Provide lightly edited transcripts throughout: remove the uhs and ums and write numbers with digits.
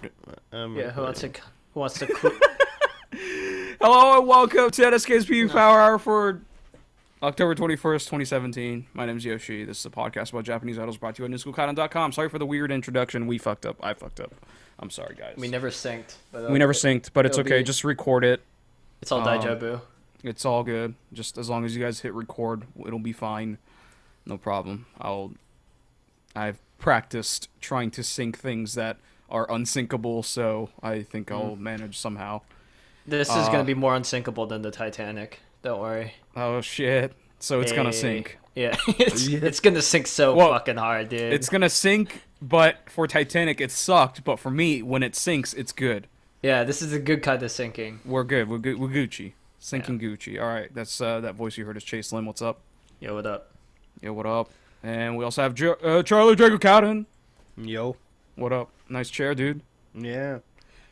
Yeah, who wants to Hello and welcome to NSK's PvP Power Hour for October 21st, 2017. My name's Yoshi. This is a podcast about Japanese idols brought to you at newschoolkaiden.com. Sorry for the weird introduction. We fucked up. I fucked up. I'm sorry, guys. We never synced. But we never synced, but it's okay. Just record it. It's all Daijobu. It's all good. Just as long as you guys hit record, it'll be fine. No problem. I've practiced trying to sync things that are unsyncable, so I think I'll manage somehow. This is going to be more unsyncable than the Titanic. Don't worry. Oh, shit. So it's going to sync. Yeah, it's going to sink so fucking hard, dude. It's going to sink, but for Titanic, it sucked. But for me, when it sinks, it's good. Yeah, this is a good kind of sinking. We're good. We're good. We're Gucci. Sinking Gucci. All right. That's that voice you heard is Chase Lim. What's up? Yo, what up? Yo, what up? And we also have Charlie Drago Cowden. Yo. What up? Nice chair, dude. Yeah.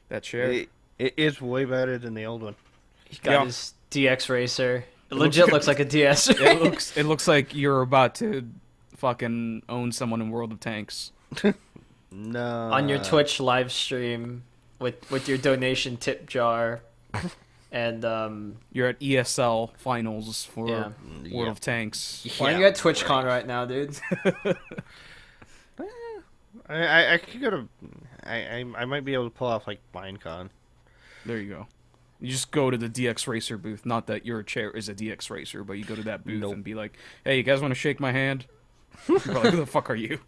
That chair. It is way better than the old one. He got his DX racer. It legit looks like a DS. It looks like you're about to fucking own someone in World of Tanks. No. On your Twitch live stream with your donation tip jar. And you're at ESL finals for World of Tanks. Why are you at TwitchCon right now, dude? I could go to. I might be able to pull off like Minecon. There you go. You just go to the DX Racer booth. Not that your chair is a DX Racer, but you go to that booth and be like, "Hey, you guys want to shake my hand?" Like, who the fuck are you?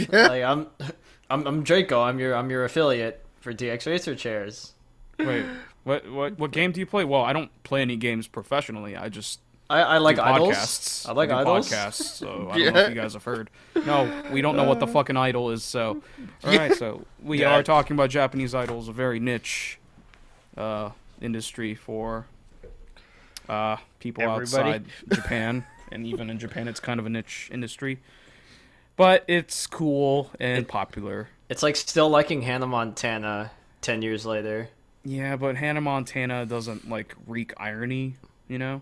Like, I'm Draco. I'm your affiliate for DX Racer chairs. Wait, what game do you play? Well, I don't play any games professionally. I like idols. Podcasts. I like idols. Podcasts. So I don't know if you guys have heard. No, we don't know what the fucking idol is. So, all right. So we are talking about Japanese idols, a very niche industry for people outside Japan, and even in Japan, it's kind of a niche industry. But it's cool and popular. It's like still liking Hannah Montana 10 years later. Yeah, but Hannah Montana doesn't like wreak irony, you know.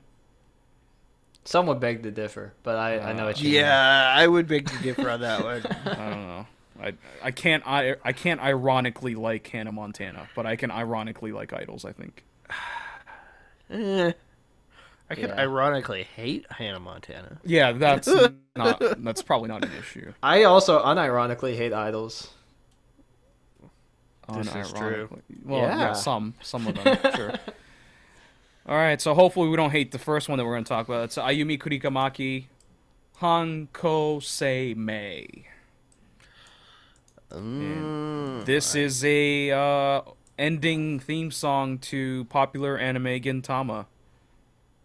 Some would beg to differ, but I know what you mean. Yeah, I would beg to differ on that one. I don't know. I can't ironically like Hannah Montana, but I can ironically like idols, I think. I could ironically hate Hannah Montana. Yeah, that's probably not an issue. I also unironically hate idols. This is true. Well, yeah, some of them, sure. All right, so hopefully we don't hate the first one that we're going to talk about. It's Ayumikurikamaki, Hanko Se Mei. This is a ending theme song to popular anime Gintama.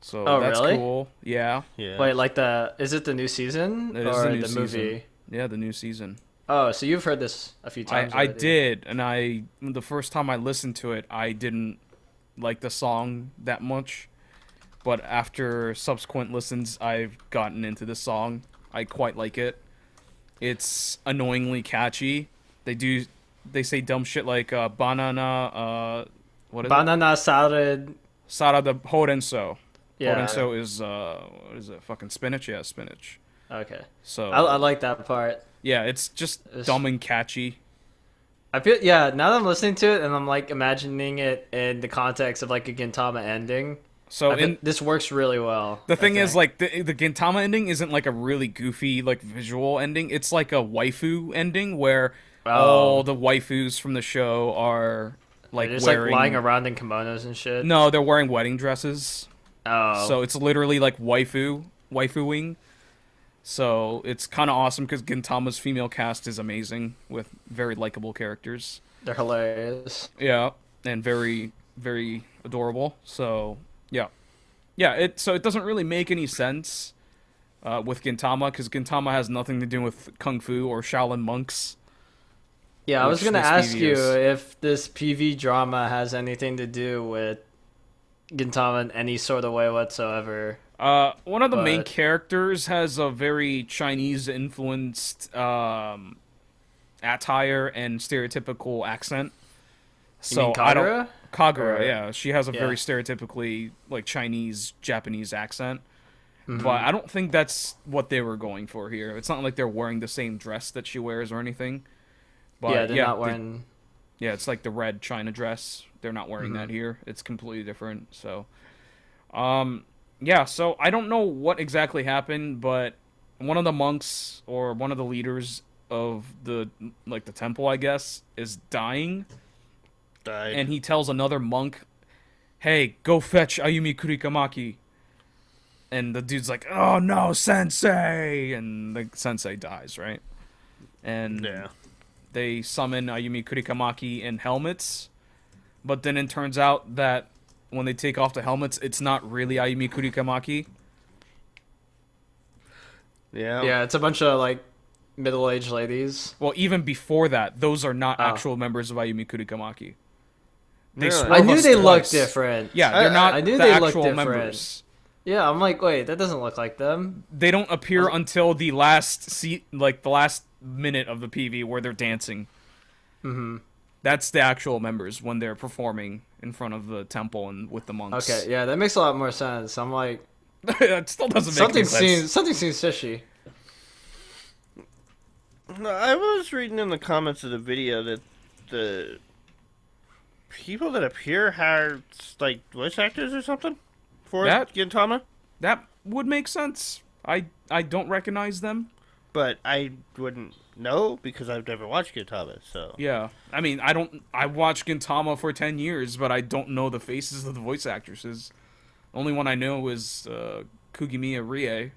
So that's really? cool. Yeah. Wait, like is it the new season It is or the new the season. movie? Yeah, the new season. Oh, so you've heard this a few times. I did, and the first time I listened to it, I didn't like the song that much, but after subsequent listens, I've gotten into the song. I quite like it. It's annoyingly catchy. They say dumb shit like banana. What is Banana salad. it? Sarada horenso. Yeah. Horenso is what is it? Fucking spinach. Yeah, spinach. Okay. So I like that part. yeah, it's just dumb and catchy. I feel now that I'm listening to it and I'm like imagining it in the context of like a Gintama ending. So this works really well. The thing is, like, the Gintama ending isn't like a really goofy like visual ending. It's like a waifu ending where all the waifus from the show are like just wearing, like lying around in kimonos and shit. No, they're wearing wedding dresses. Oh. So it's literally like waifuing. So it's kind of awesome because Gintama's female cast is amazing with very likable characters. They're hilarious. Yeah, and very, very adorable. So yeah. It doesn't really make any sense with Gintama because Gintama has nothing to do with kung fu or Shaolin monks. Yeah, I was gonna ask you if this PV drama has anything to do with Gintama in any sort of way whatsoever. One of the main characters has a very Chinese-influenced attire and stereotypical accent. You mean Kagura? Kagura, yeah. She has a very stereotypically like Chinese, Japanese accent. But I don't think that's what they were going for here. It's not like they're wearing the same dress that she wears or anything. But yeah, they're not wearing Yeah, it's like the red China dress. They're not wearing that here. It's completely different. So, yeah. So I don't know what exactly happened, but one of the monks or one of the leaders of the temple, I guess, is dying, Died. and he tells another monk, "Hey, go fetch Ayumikurikamaki." And the dude's like, "Oh no, sensei!" And the sensei dies, right? And Yeah. they summon Ayumikurikamaki in helmets, but then it turns out that when they take off the helmets, it's not really Ayumikurikamaki. Yeah. Yeah, it's a bunch of like middle-aged ladies. Well, even before that, those are not actual members of Ayumikurikamaki. They Really? I knew they twice. looked different. Yeah, they're not I knew the they looked actual different. members. Yeah, I'm like, wait, that doesn't look like them. They don't appear until the last the last minute of the PV where they're dancing. Mm-hmm. That's the actual members when they're performing in front of the temple and with the monks. Okay, yeah, that makes a lot more sense. I'm like, That still doesn't make any sense. something seems fishy. No, I was reading in the comments of the video that the people that appear are like voice actors or something for Gintama, That would make sense. I don't recognize them. but I wouldn't know because I've never watched Gintama. So Yeah. I mean, I watched Gintama for 10 years, but I don't know the faces of the voice actresses. Only one I know is Kugimiya Rie,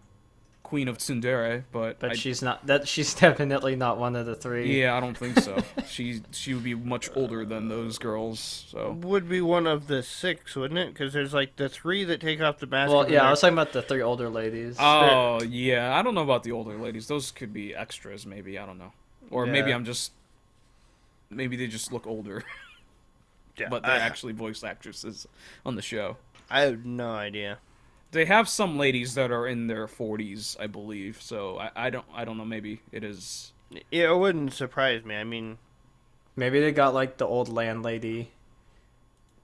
Queen of Tsundere, but she's not that. She's definitely not one of the three. Yeah, I don't think so. she would be much older than those girls. So would be one of the 6, wouldn't it? Because there's like the 3 that take off the mask. Well, yeah, I was talking about the 3 older ladies. oh yeah, I don't know about the older ladies. Those could be extras, maybe. I don't know, or maybe maybe they just look older, Yeah, but they're actually voice actresses on the show. I have no idea. They have some ladies that are in their 40s, I believe. So I don't know. Maybe it is. It wouldn't surprise me. I mean, Maybe they got like the old landlady.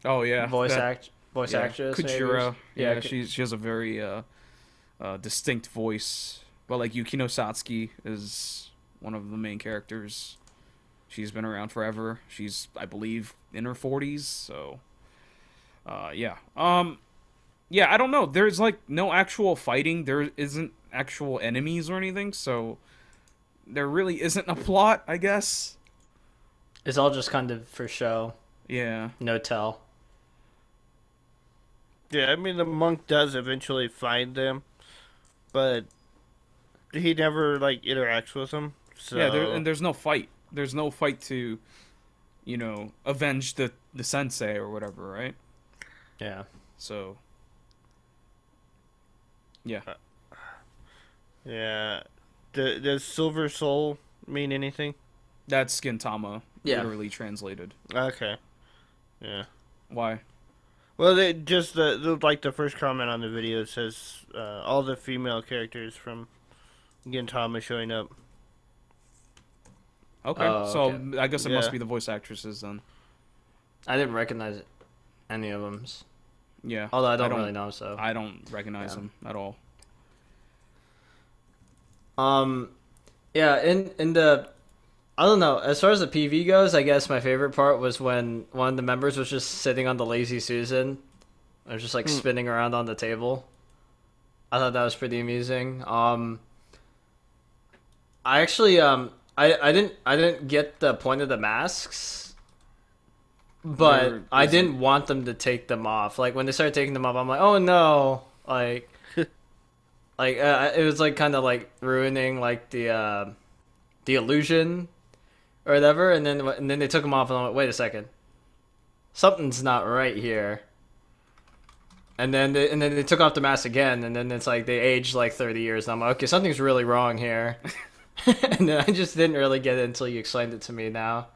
Oh yeah, voice actress. Kujira. Maybe. Yeah, she has a very distinct voice. Well, like Yukino Satsuki is one of the main characters. She's been around forever. She's, I believe, in her 40s. So, yeah. Yeah, I don't know. There's like no actual fighting. There isn't actual enemies or anything. So there really isn't a plot, I guess. It's all just kind of for show. Yeah. No tell. yeah, I mean the monk does eventually find them, but he never like interacts with them. So Yeah, and there's no fight. There's no fight to, avenge the sensei or whatever, right? Yeah. So, yeah. yeah. Does Silver Soul mean anything? That's Gintama, Yeah. literally translated. Okay. Yeah. Why? Well, they just the first comment on the video says all the female characters from Gintama showing up. Okay, Oh, so okay. I guess it must Yeah. be the voice actresses then. I didn't recognize any of them. Yeah. Although I don't really know, so. I don't recognize them at all. Yeah, in the, I don't know, as far as the PV goes, I guess my favorite part was when one of the members was just sitting on the Lazy Susan. It was just like spinning around on the table. I thought that was pretty amusing. I actually, I didn't get the point of the masks, but I didn't want them to take them off. Like when they started taking them off, I'm like, oh no, like, it was like kind of like ruining like the illusion or whatever. And then they took them off, and I'm like, wait a second, something's not right here. And then they took off the mask again, and then it's like they aged like 30 years. And I'm like, okay, something's really wrong here. And then I just didn't really get it until you explained it to me now.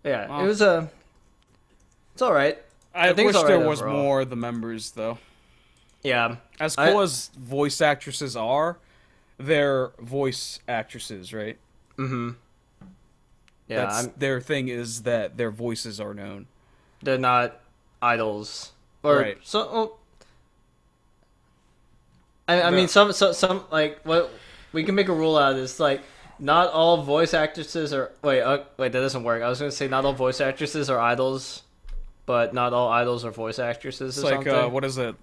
Yeah, Well, it was it's all right. I think wish it's there alright was overall. more of the members, though. Yeah, As cool as voice actresses are, they're voice actresses, right? mm-hmm. Yeah, Their thing is that their voices are known. they're not idols, or Right. so. I mean, some like what we can make a rule out of this. Like, not all voice actresses are. Wait, that doesn't work. I was gonna say not all voice actresses are idols, but not all idols are voice actresses. It's or like something. what is it?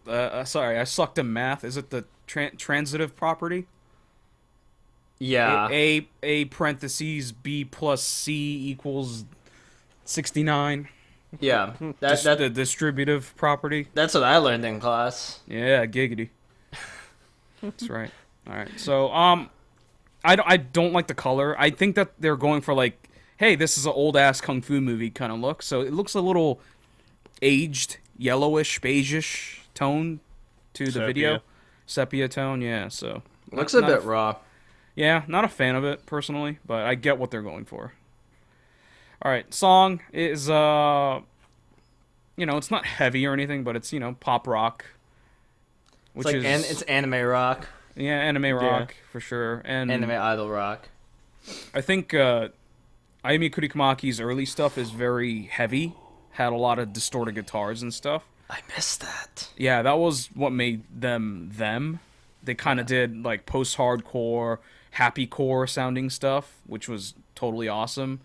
Sorry, I sucked in math. Is it the transitive property? Yeah, A parentheses B plus C equals 69. yeah. The distributive property. That's what I learned in class. Yeah, giggity. That's right. All right. So I don't like the color. I think that they're going for like, hey, this is an old ass kung fu movie kind of look. So it looks a little aged, yellowish, beigeish tone to the video. Sepia tone, yeah. So Looks a bit raw. Yeah, not a fan of it personally, but I get what they're going for. All right, song is it's not heavy or anything, but it's pop rock, which it's anime rock. Yeah, anime rock for sure, and anime idol rock. I think Ayumikurikimaki's early stuff is very heavy, had a lot of distorted guitars and stuff. I missed that. Yeah, that was what made them them. They kind of did like post-hardcore, happy-core sounding stuff, which was totally awesome.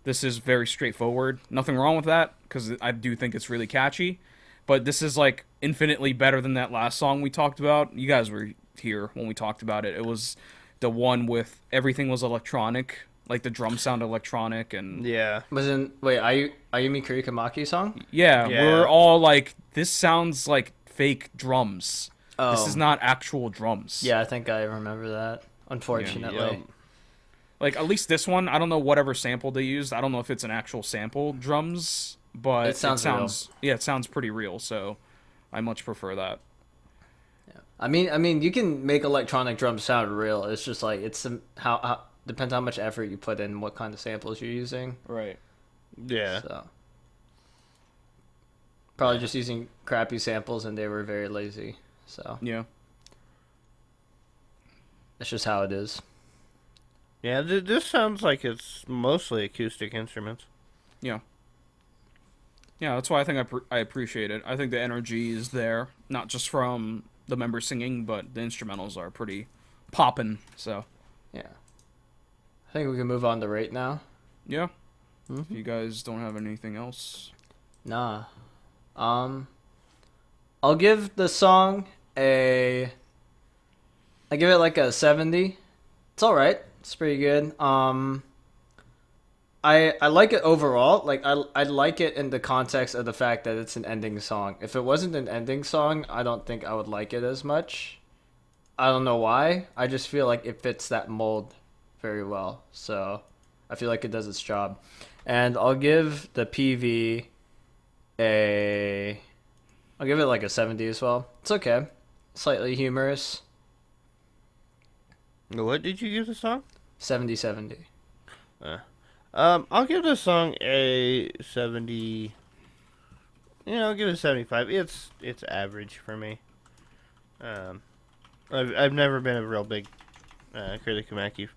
This is very straightforward. Nothing wrong with that, because I do think it's really catchy. But this is like infinitely better than that last song we talked about. You guys were here when we talked about it. It was the one with everything was electronic, like the drum sound electronic, and Ayumikurikamaki song? Yeah, we're all like, this sounds like fake drums. Oh. This is not actual drums. Yeah, I think I remember that. Unfortunately. Yeah. Like, at least this one, I don't know whatever sample they used. I don't know if it's an actual sample drums, but it sounds real. Yeah, it sounds pretty real, so I much prefer that. Yeah. I mean, you can make electronic drums sound real. It's just like how depends how much effort you put in, what kind of samples you're using. Right. Yeah. So probably just using crappy samples, and they were very lazy. So yeah, that's just how it is. Yeah, this sounds like it's mostly acoustic instruments. Yeah. Yeah, that's why I think I appreciate it. I think the energy is there, not just from the members singing, but the instrumentals are pretty poppin', so. Yeah. I think we can move on to rate now. Yeah. If you guys don't have anything else. Nah. I'll give the song I give it like a 70. It's alright. It's pretty good. I like it overall. Like I like it in the context of the fact that it's an ending song. If it wasn't an ending song, I don't think I would like it as much. I don't know why. I just feel like it fits that mold very well. So I feel like it does its job. And I'll give the PV I'll give it like a 70 as well. It's okay. Slightly humorous. What did you give the song? 70-70. I'll give the song a 70. I'll give it a 75. It's average for me. I've never been a real big Ayumi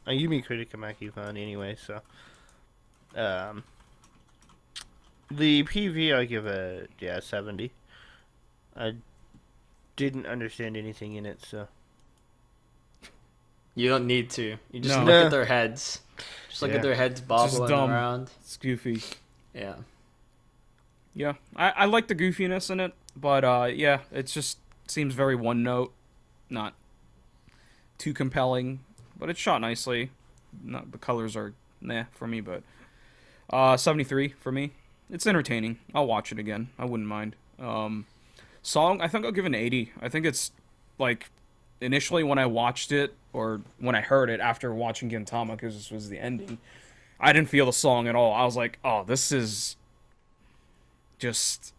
Kurikamaki fan anyway, so the PV I give a 70. I didn't understand anything in it, so You don't need to. You just No. look at their heads. Just look Yeah. at their heads bobbling dumb. around. It's goofy. Yeah. Yeah, I like the goofiness in it, but yeah, it just seems very one note, not too compelling, but it's shot nicely. Not the colors are for me, but 73 for me. It's entertaining. I'll watch it again. I wouldn't mind. Song, I think I'll give it an 80. I think it's like initially when I watched it or when I heard it after watching Gintama, because this was the ending, I didn't feel the song at all. I was like, oh, this is just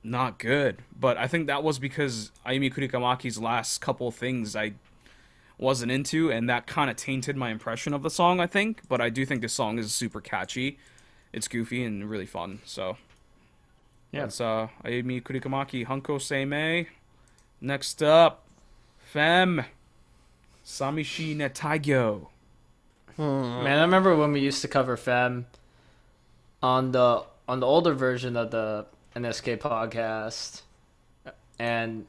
not good. But I think that was because Ayumikurikimaki's last couple things I wasn't into, and that kind of tainted my impression of the song, I think. But I do think this song is super catchy. It's goofy and really fun. So Yeah. that's Ayumikurikamaki Hanko Seimei. Next up, FEMM Samishi ne Taigyo. Man, I remember when we used to cover FEMM on the older version of the NSK podcast, and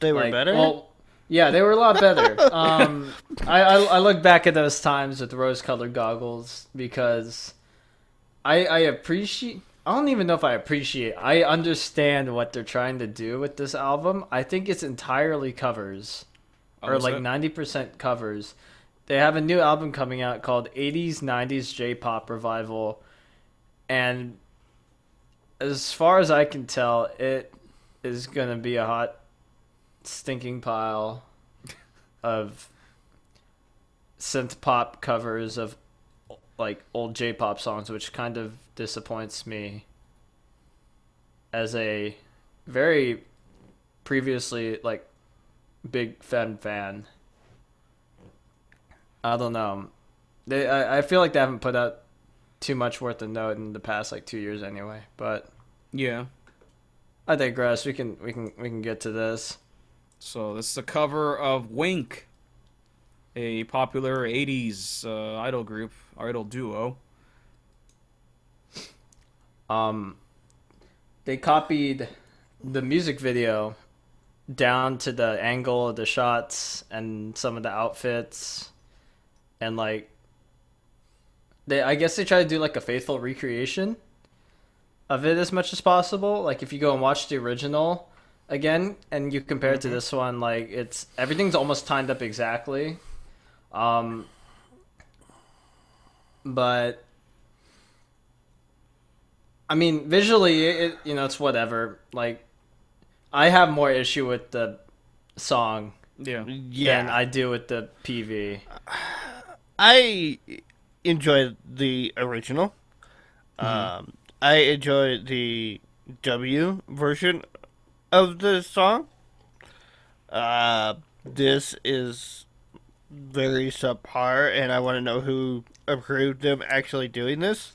they were like, better. Well, Yeah, they were a lot better. I look back at those times with rose-colored goggles because I appreciate. I don't even know if I appreciate. I understand what they're trying to do with this album. I think it's entirely covers, Oh, or is like it? 90% covers. They have a new album coming out called '80s '90s J-pop Revival, and as far as I can tell, it is gonna be a hot, stinking pile of synth pop covers of like old J-pop songs, which kind of disappoints me as a very previously like big FEMM fan. I don't know. I feel like they haven't put out too much worth of note in the past like 2 years anyway. But Yeah. I digress. We can get to this. So this is a cover of Wink, a popular '80s idol group, idol duo. Um, they copied the music video down to the angle of the shots and some of the outfits, and like they I guess they try to do like a faithful recreation of it as much as possible. Like if you go and watch the original again and you compare it to this one, like it's everything's almost timed up exactly. Um but I mean visually it's whatever. Like I have more issue with the song Yeah. than I do with the PV. I enjoy the original. I enjoy the W version of the song. This is very subpar, and I want to know who approved them actually doing this.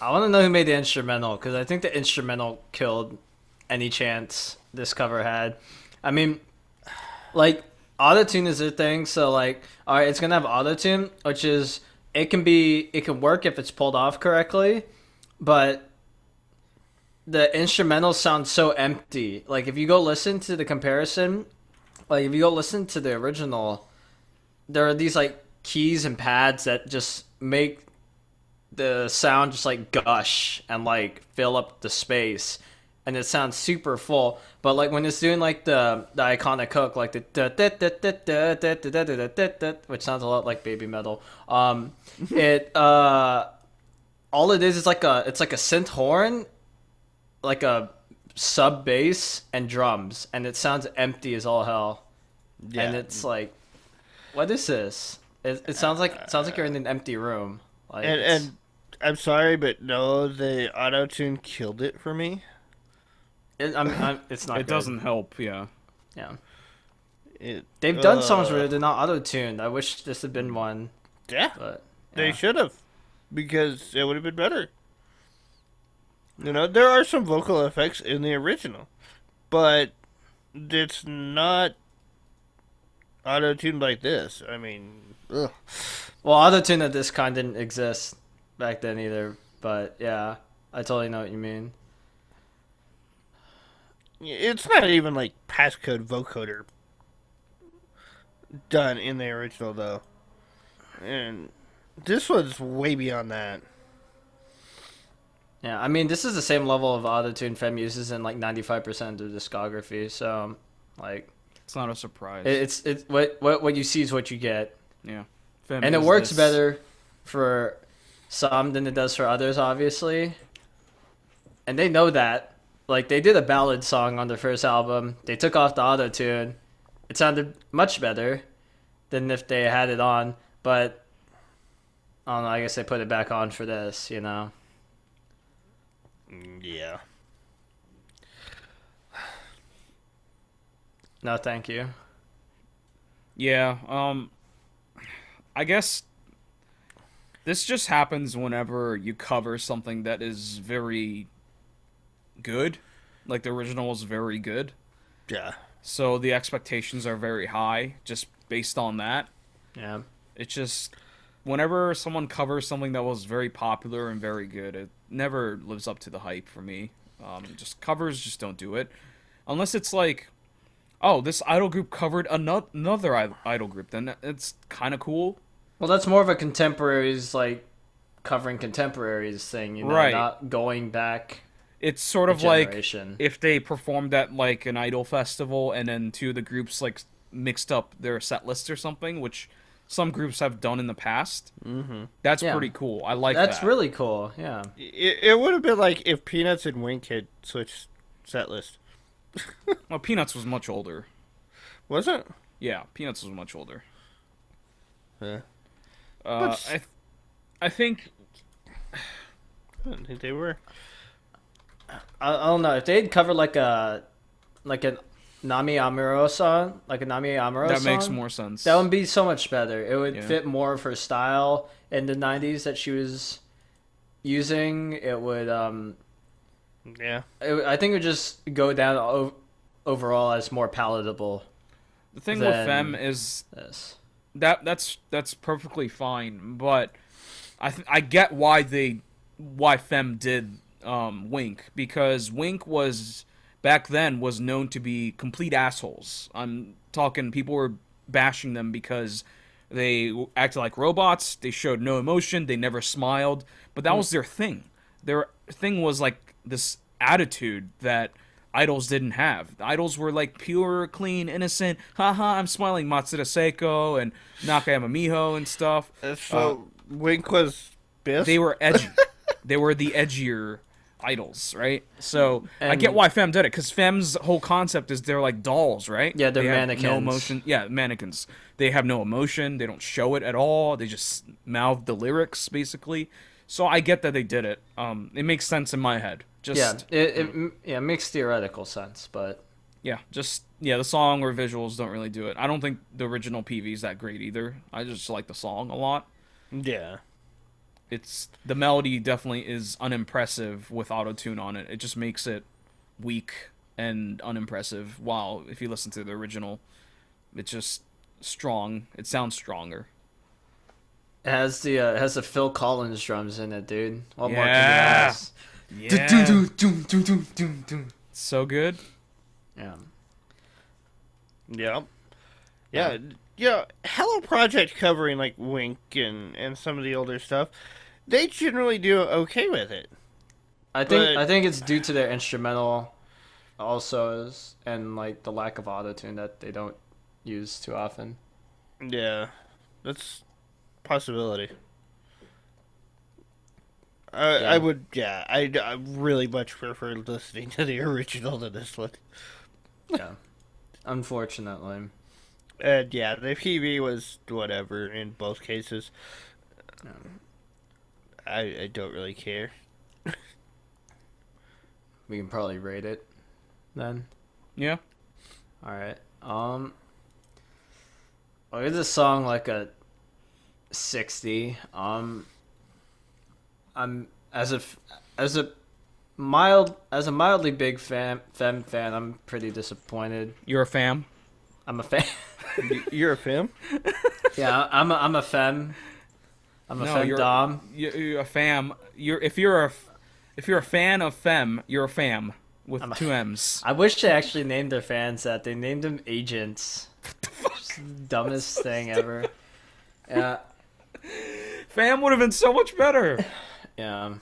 I want to know who made the instrumental because I think the instrumental killed any chance this cover had. I mean, like autotune is a thing, so like, all right, it's gonna have autotune, which is it can work if it's pulled off correctly, but the instrumentals sound so empty. Like if you go listen to the comparison, like if you go listen to the original, there are these like keys and pads that just make the sound just like gush and like fill up the space, and it sounds super full. But like when it's doing like the iconic hook, like the which sounds a lot like baby metal. It all it is like a synth horn, like a sub bass and drums, and it sounds empty as all hell. Yeah. And it's like, what is this? It sounds like you're in an empty room. Like And I'm sorry, but no, the auto tune killed it for me. it's not. It good. doesn't help. Yeah. Yeah. It, They've done songs where they're not auto-tuned. I wish this had been one, yeah, but they yeah. should have, because it would have been better. You know, there are some vocal effects in the original, but it's not auto tuned like this. I mean, ugh. Well, auto-tune of this kind didn't exist back then either. But yeah, I totally know what you mean. It's not even like passcode vocoder done in the original though, and this was way beyond that. Yeah, I mean, this is the same level of auto-tune FEM uses in like 95% of the discography. So, like, It's not a surprise. it's what you see is what you get, Yeah. and it works better for some than it does for others, obviously. And they know that. Like, they did a ballad song on their first album. They took off the auto-tune. It sounded much better than if they had it on. But, I don't know, I guess they put it back on for this, you know? Yeah. No, thank you. Yeah. I guess this just happens whenever you cover something that is very good. Like the original is very good. Yeah. So the expectations are very high just based on that. Yeah. It's just whenever someone covers something that was very popular and very good, it never lives up to the hype for me. Just covers just don't do it. Unless it's like oh, this idol group covered another idol group. Then it's kind of cool. Well, that's more of a contemporaries, like, covering contemporaries thing, Right. not going back It's sort a of like generation. if they performed at like an idol festival and then two of the groups like mixed up their set list or something, which some groups have done in the past. Mm-hmm. That's Yeah. pretty cool. I like That's that. really cool, yeah. It would have been like if Peanuts and Wink had switched set list. Well, Peanuts was much older. Was it? Yeah, Peanuts was much older. Yeah. Uh, But- I think I didn't think they were. I don't know. If they'd covered like a Nami Amuro song, like a Nami Amuro that song, makes more sense. that would be so much better. It would Yeah. fit more of her style in the 90s that she was using. It would Yeah. I think it would just go down overall as more palatable. The thing Then- with FEMM is This. that's perfectly fine, but I get why FEMM did Wink, because Wink was back then was known to be complete assholes. I'm talking people were bashing them because they acted like robots, they showed no emotion, they never smiled, but that was their thing. Their thing was like this attitude that idols didn't have. The idols were like pure, clean, innocent. Haha, I'm smiling. Matsuda Seiko and Nakayama Miho and stuff. So Wink was best. They were edgy. They were the edgier idols, right? So I And- get why FEM did it, because FEM's whole concept is they're like dolls, right? Yeah, they're they have mannequins. No emotion. Yeah, mannequins. They have no emotion. They don't show it at all. They just mouth the lyrics, basically. So I get that they did it. It makes sense in my head. Just It makes theoretical sense, but the song or visuals don't really do it. I don't think the original PV is that great either. I just like the song a lot. Yeah. It's the melody definitely is unimpressive with auto-tune on it. It just makes it weak and unimpressive. While if you listen to the original, it's just strong. It sounds stronger. it has the Phil Collins drums in it, dude. What more can you Yeah. ask? Yeah, so good. Yeah. Yeah. Yeah. Yeah. Hello Project covering like Wink and some of the older stuff. They generally do okay with it. I think But- it's due to their instrumental also and like the lack of autotune that they don't use too often. Yeah. That's a possibility. I would, yeah. I really much prefer listening to the original to this one. Yeah. Unfortunately. And yeah, the PV was whatever in both cases. I don't really care. We can probably rate it then. Yeah. All right. I'll give this song like a 60. I'm as a mildly big FEM fan, I'm pretty disappointed. You're a fam. I'm a fan. You're a FEMM? Yeah, I'm a FEM. I'm a No, FEM dom. You're a fam. If you're a fan of FEM, you're a fam with two M's. I wish they actually named their fans that. They named them agents. Just the dumbest thing ever. Yeah, Fam would have been so much better. yeah.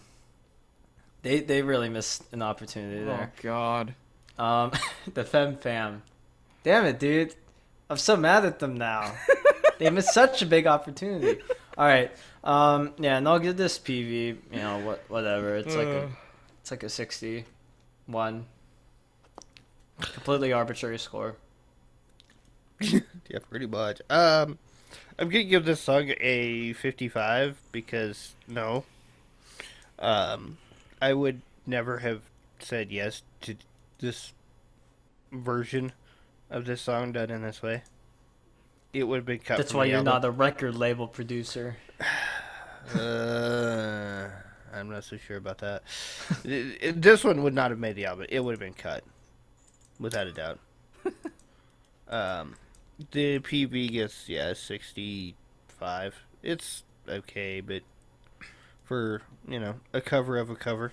They really missed an opportunity Oh there. God. The fam. Damn it, dude. I'm so mad at them now. They missed such a big opportunity. All right. Yeah, and I'll give this PV, whatever. It's like a 61. Completely arbitrary score. Yeah, pretty much. I'm gonna give this song a 55 because no. I would never have said yes to this version of this song done in this way. It would have been cut. That's from why the you're album. not a record label producer. I'm not so sure about that. This one would not have made the album. It would have been cut, without a doubt. The PV gets 65. It's okay, but for a cover of a cover.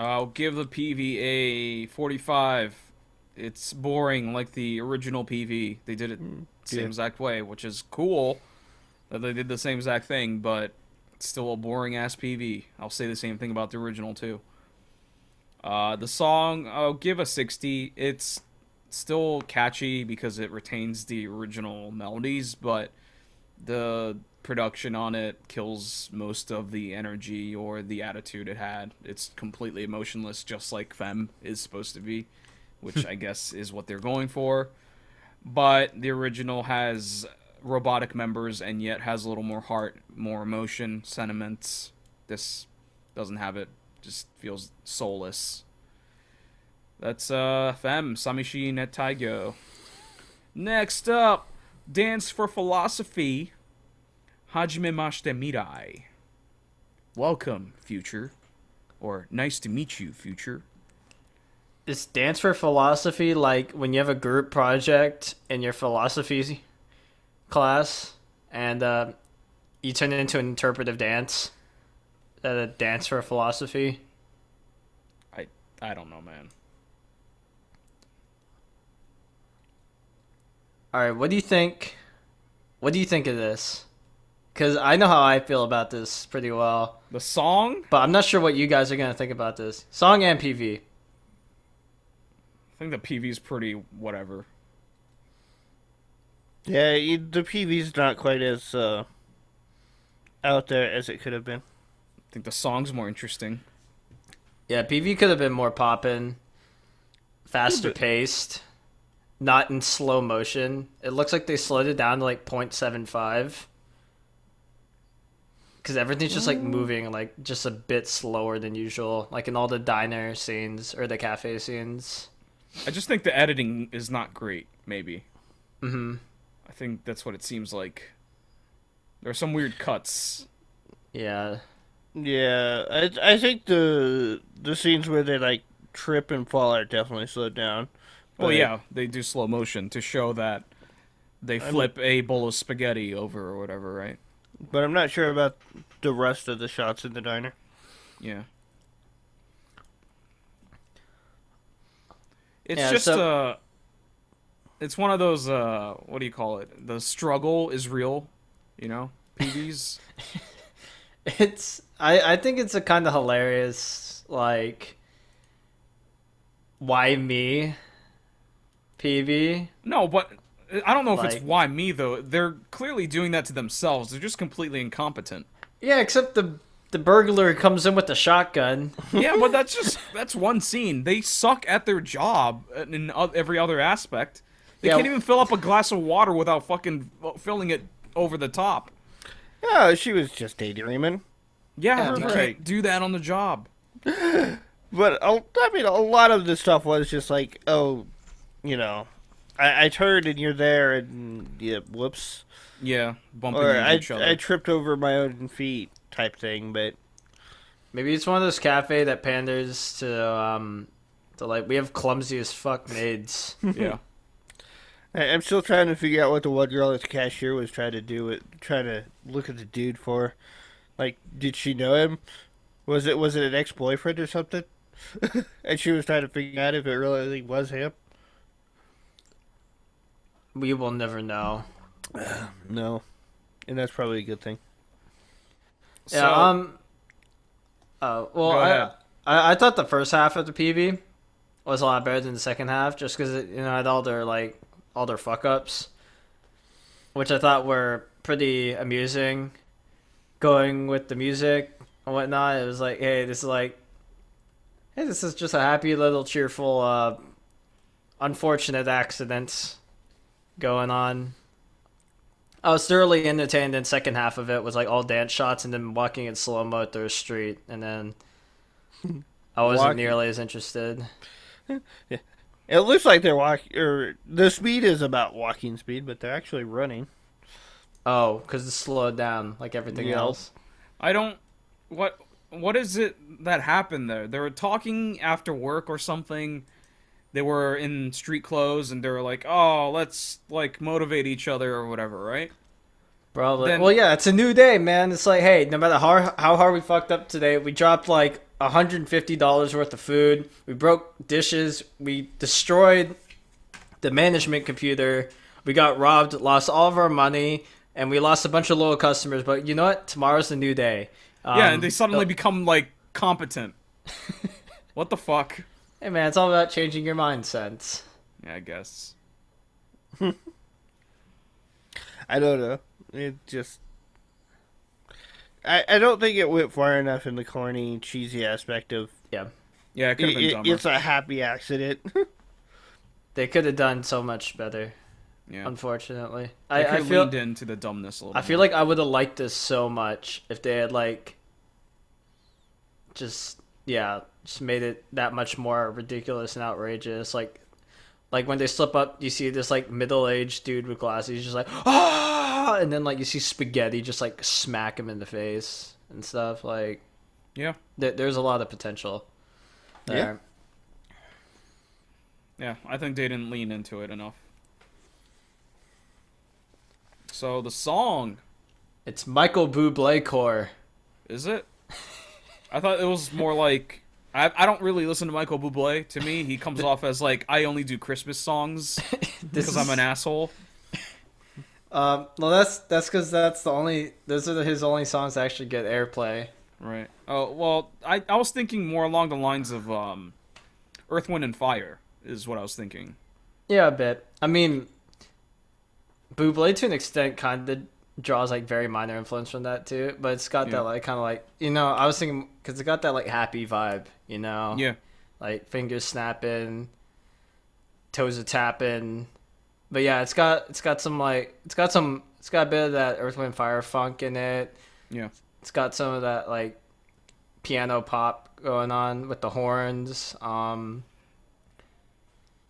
I'll give the PV a 45. It's boring like the original PV. They did it same exact way, which is cool that they did the same exact thing, but it's still a boring ass PV. I'll say the same thing about the original too. The song, I'll give a 60. It's still catchy because it retains the original melodies, but the production on it kills most of the energy or the attitude it had. It's completely emotionless, just like FEMM is supposed to be, which I guess is what they're going for. But the original has robotic members and yet has a little more heart, more emotion, sentiments. This doesn't have it. Just feels soulless. That's FEMM, Samishi net Taigo. Next up, Dance for Philosophy, Hajimemashite Mirai. Welcome, future. Or nice to meet you, future. Is Dance for Philosophy like when you have a group project in your philosophy class and you turn it into an interpretive dance? Is that a dance for philosophy? I don't know, man. Alright, what do you think? What do you think of this? Because I know how I feel about this pretty well. The song? But I'm not sure what you guys are going to think about this. Song and PV. I think the PV's pretty whatever. Yeah, the PV's not quite as out there as it could have been. I think the song's more interesting. Yeah, PV could have been more poppin', faster paced, not in slow motion. It looks like they slowed it down to like 0.75. Because everything's just like moving like just a bit slower than usual, like in all the diner scenes or the cafe scenes. I just think the editing is not great, maybe. Mm-hmm. I think that's what it seems like. There are some weird cuts. Yeah. Yeah, I think the scenes where they like trip and fall are definitely slowed down. Well, yeah, they do slow motion to show that they flip a bowl of spaghetti over or whatever, right? But I'm not sure about the rest of the shots in the diner. Yeah. It's just it's one of those what do you call it? The struggle is real, you know? PVs. I think it's a kind of hilarious, like, why me PV? No, but I don't know if Like, it's why me though. They're clearly doing that to themselves. They're just completely incompetent. yeah, except the burglar comes in with the shotgun. Yeah, but that's one scene. They suck at their job in every other aspect. They Yeah. can't even fill up a glass of water without fucking filling it over the top. Yeah, she was just daydreaming. Yeah, you right. can't do that on the job. But I mean, a lot of the stuff was just like, oh, you know, I turned and you're there, and yeah, whoops. Yeah, bumping Or into each other. I tripped over my own feet type thing. But Maybe it's one of those cafe that panders to like, we have clumsy as fuck maids. Yeah. I'm still trying to figure out what the one girl at the cashier was trying to do. Trying to look at the dude for, like, did she know him? Was it an ex-boyfriend or something? And she was trying to figure out if it really was him. We will never know. No, and that's probably a good thing. Yeah. Well, Go ahead. I thought the first half of the PV was a lot better than the second half, just because it had all their fuck ups, which I thought were pretty amusing. Going with the music and whatnot, it was like, hey, this is just a happy little cheerful, unfortunate accident going on. I was thoroughly entertained, and second half of it was like all dance shots and then walking in slow mo through a street, and then I wasn't Walking. nearly as interested. Yeah. It looks like they're walking, or the speed is about walking speed, but they're actually running. Oh, because it's slowed down like everything Yeah. else. I don't. What is it that happened there? They were talking after work or something. They were in street clothes and they were like, "Oh, let's like motivate each other or whatever," right? Probably. Then- Well, yeah, it's a new day, man. It's like, hey, no matter how hard we fucked up today, we dropped like $150 worth of food. We broke dishes. We destroyed the management computer. We got robbed, lost all of our money, and we lost a bunch of loyal customers. But you know what? Tomorrow's the new day. Yeah, and they suddenly become, like, competent. What the fuck? Hey, man, it's all about changing your mindset. Yeah, I guess. I don't know. It just... I don't think it went far enough in the corny, cheesy aspect of... Yeah. Yeah, it could have been dumber. It's a happy accident. They could have done so much better. Yeah. Unfortunately. I feel leaned into the dumbness a little I feel more. like I would have liked this so much if they had, like... Just made it that much more ridiculous and outrageous. Like when they slip up, you see this like middle-aged dude with glasses, he's just like ah, and then like you see Spaghetti just like smack him in the face and stuff. Like, Yeah. there's a lot of potential there. Yeah, I think they didn't lean into it enough. So the song, It's Michael Bublé core. is it? I thought it was more like I don't really listen to Michael Bublé. To me, he comes off as like I only do Christmas songs because I'm an asshole. Well, that's because that's the only those are his only songs that actually get airplay. Right. Oh well, I was thinking more along the lines of Earth, Wind, and Fire is what I was thinking. Yeah, a bit. I mean, Bublé to an extent kind of draws like very minor influence from that too, but it's got that like kind of like I was thinking because it got that like happy vibe, Yeah. like fingers snapping, toes a tapping, but yeah, it's got a bit of that Earth Wind Fire funk in it. Yeah. It's got some of that like piano pop going on with the horns.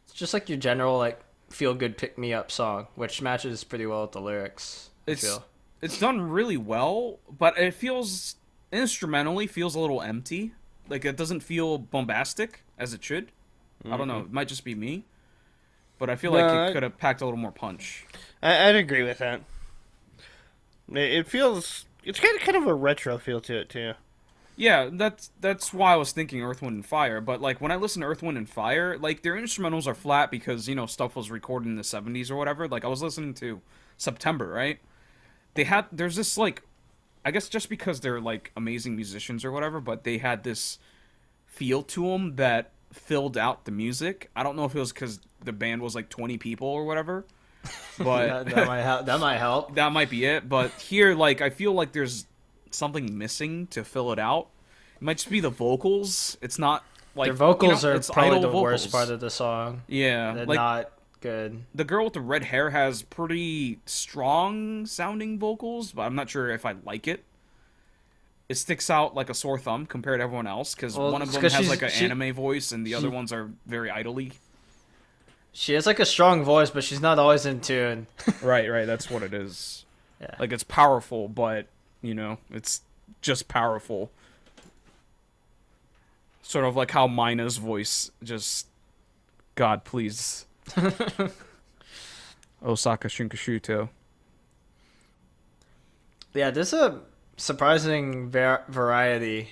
It's just like your general like feel good pick me up song, which matches pretty well with the lyrics. It's done really well, but it feels instrumentally feels a little empty. Like it doesn't feel bombastic as it should. I don't know. It might just be me, but I feel like it could have packed a little more punch. I'd agree with that. It feels... It's got kind of a retro feel to it, too. Yeah, that's why I was thinking Earth, Wind, and Fire. But like when I listen to Earth, Wind, and Fire, like their instrumentals are flat because stuff was recorded in the 70s or whatever. Like I was listening to September, right? There's this like, I guess just because they're like amazing musicians or whatever, but they had this feel to them that filled out the music. I don't know if it was because the band was like 20 people or whatever, but that might help. That might help. That might be it. But here, like, I feel like there's something missing to fill it out. It might just be the vocals. It's not like their vocals are it's probably the vocals. worst part of the song. Yeah, They're like, not good. The girl with the red hair has pretty strong sounding vocals, but I'm not sure if I like it. It sticks out like a sore thumb compared to everyone else because one of them has like an anime voice and the other ones are very idly. She has like a strong voice, but she's not always in tune. Right, that's what it is. Yeah. Like it's powerful, but it's just powerful. Sort of like how Mina's voice just, God, please. Osaka Shinkashuto. Yeah, there's a surprising variety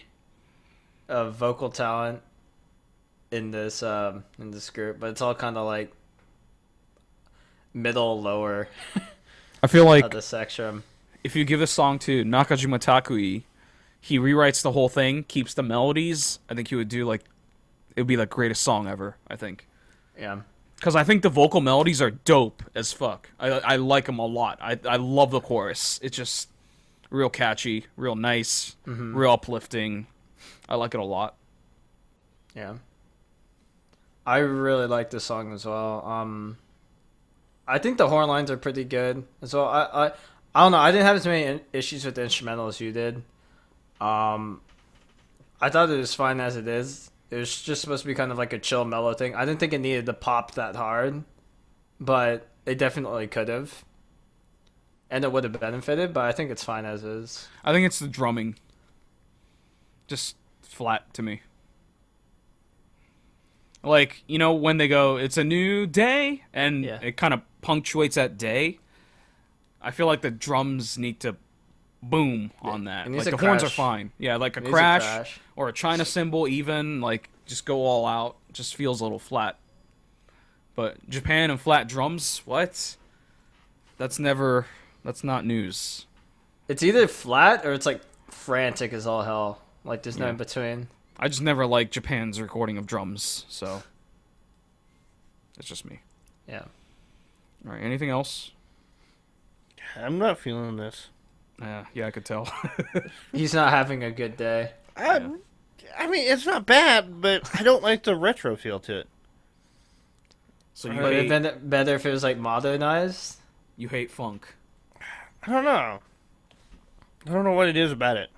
of vocal talent in this group, but it's all kind of like middle lower. I feel like of the spectrum. If you give this song to Nakajima Takui, he rewrites the whole thing, keeps the melodies. I think he would do it would be the greatest song ever. I think. Yeah. Because I think the vocal melodies are dope as fuck. I like them a lot. I love the chorus. It's just real catchy, real nice, real uplifting. I like it a lot. Yeah. I really like this song as well. I think the horn lines are pretty good as well. I don't know. I didn't have as many issues with the instrumental as you did. I thought it was fine as it is. It was just supposed to be kind of like a chill, mellow thing. I didn't think it needed to pop that hard, but it definitely could have. And it would have benefited, but I think it's fine as is. I think it's the drumming. Just flat to me. Like, when they go, it's a new day, and it kind of punctuates that day. I feel like the drums need to boom on that. It needs Like a the horns are crash. fine. Yeah, like a It needs crash, or a China cymbal even, like just go all out. Just feels a little flat. But Japan and flat drums, what? That's not news. It's either flat or it's like frantic as all hell. Like there's no Yeah. in between. I just never liked Japan's recording of drums, so it's just me. Yeah. All right, anything else? I'm not feeling this. Yeah, I could tell. He's not having a good day. I mean, it's not bad, but I don't like the retro feel to it. So you Would it hate, have been better if it was like modernized? you hate funk. I don't know. I don't know what it is about it.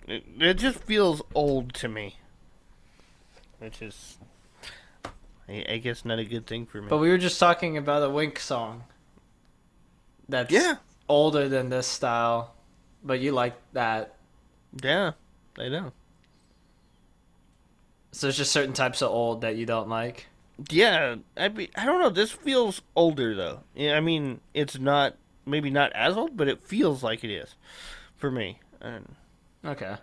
It just feels old to me. Which is, I guess, not a good thing for me. But we were just talking about a Wink song. That's older than this style, but you like that. Yeah, I know. So there's just certain types of old that you don't like. Yeah, I don't know. This feels older though. Yeah, I mean, it's not maybe not as old, but it feels like it is for me. And Okay.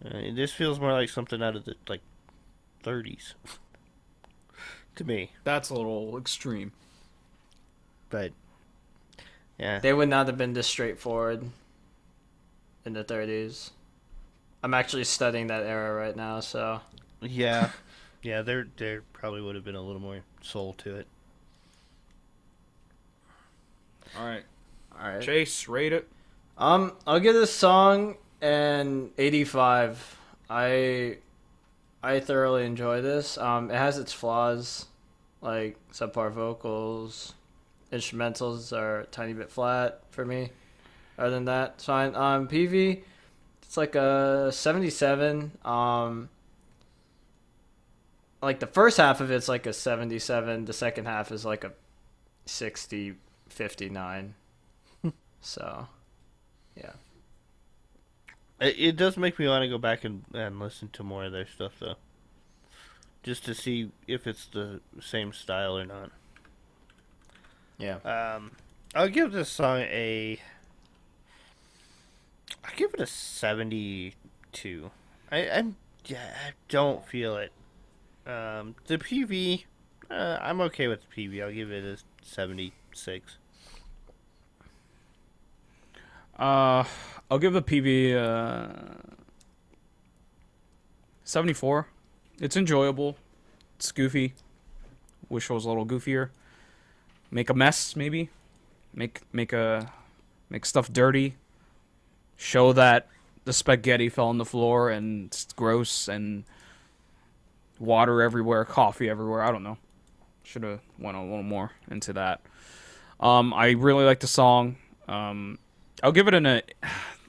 this feels more like something out of the 30s to me. That's a little extreme. But yeah, They would not have been this straightforward in the 30s. I'm actually studying that era right now, so yeah, there probably would have been a little more soul to it. All right, all right. Chase, rate it. I'll give this song an 85. I thoroughly enjoy this. It has its flaws, like subpar vocals, instrumentals are a tiny bit flat for me. Other than that, it's fine. PV, it's like a 77. Like the first half of it's like a 77. The second half is like a 60, 59. So, yeah. It does make me want to go back and listen to more of their stuff though, just to see if it's the same style or not. Yeah. I'll give this song I give it a 72. I don't feel it. The PV, I'm okay with the PV. I'll give it a 76. I'll give the PV 74. It's enjoyable. It's goofy. Wish it was a little goofier. Make a mess, maybe. Make stuff dirty. Show that the spaghetti fell on the floor and it's gross and water everywhere, coffee everywhere. I don't know. Should have went a little more into that. I really like the song. I'll give it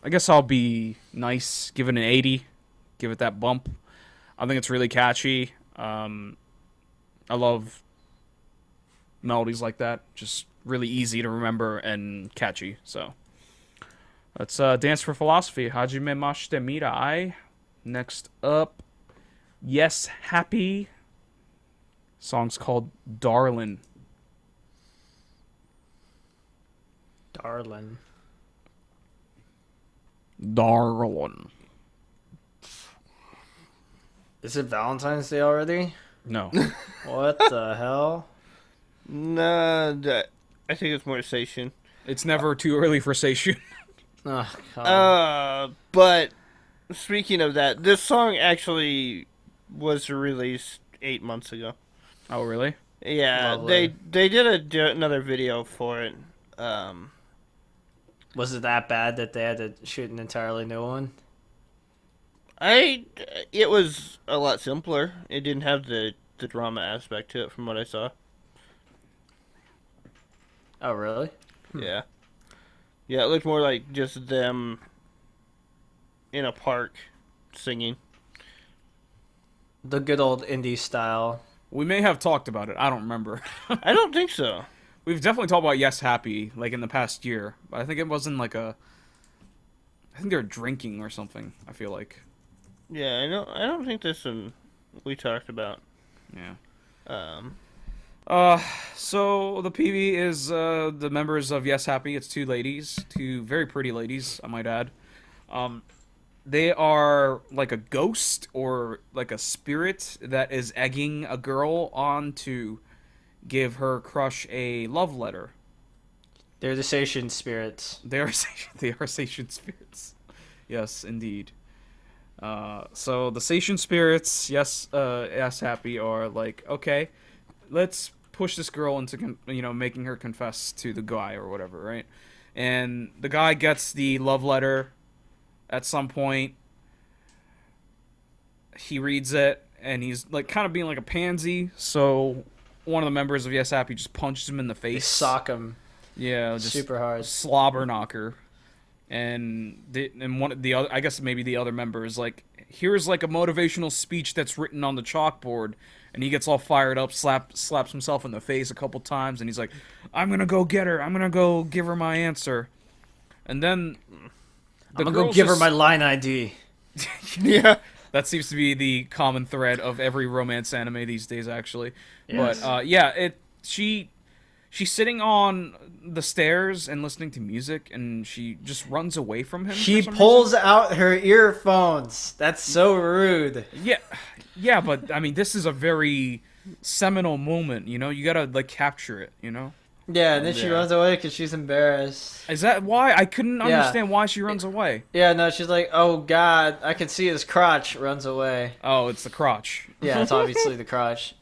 I guess I'll be nice. Give it an 80. Give it that bump. I think it's really catchy. I love melodies like that. Just really easy to remember and catchy. So let's dance for philosophy. Hajime mashite mirai. Next up, Yes Happy. Song's called Darlin'. Darlin'. Darlin'. Is it Valentine's Day already? No. What the hell? Nah, I think it's more Seishun. It's never too early for Seishun. Oh, God. But speaking of that, this song actually was released 8 months ago. Oh, really? Yeah, Lovely. they did another video for it. Was it that bad that they had to shoot an entirely new one? It was a lot simpler. It didn't have the drama aspect to it, from what I saw. Oh, really? Yeah, yeah, it looked more like just them in a park singing. The good old indie style. We may have talked about it. I don't remember. I don't think so. We've definitely talked about Yes Happy, like, in the past year. But I think it wasn't like I think they were drinking or something, I feel like. Yeah, I don't think this one we talked about. Yeah. Uh, so the PV is the members of Yes Happy. It's two ladies, two very pretty ladies, I might add. Um, they are like a ghost or like a spirit that is egging a girl on to give her crush a love letter. They're the Seishin spirits. They are they are Seishin spirits. Yes, indeed. So the Seishin spirits, yes, happy, are like, okay, let's push this girl into making her confess to the guy or whatever, right? And the guy gets the love letter at some point. He reads it and he's like kind of being like a pansy, so one of the members of Yes Happy just punches him in the They face. sock him. Yeah, just super hard. slobber knocker. And one of the other, I guess maybe the other member is like, here's like a motivational speech that's written on the chalkboard, and he gets all fired up, slaps himself in the face a couple times, and he's like, I'm gonna go get her, I'm gonna go give her my answer. And then I'm gonna go give her my line ID. Yeah. That seems to be the common thread of every romance anime these days, actually. Yes. But yeah, she's sitting on the stairs and listening to music, and she just runs away from him. She for some pulls reason. out her earphones. That's so rude. Yeah, but I mean, this is a very seminal moment. You know, you gotta like capture it. You know. Yeah, and then she runs away because she's embarrassed. Is that why? I couldn't understand why she runs away. Yeah, no, she's like, oh god, I can see his crotch, runs away. Oh, it's the crotch. Yeah, it's obviously the crotch.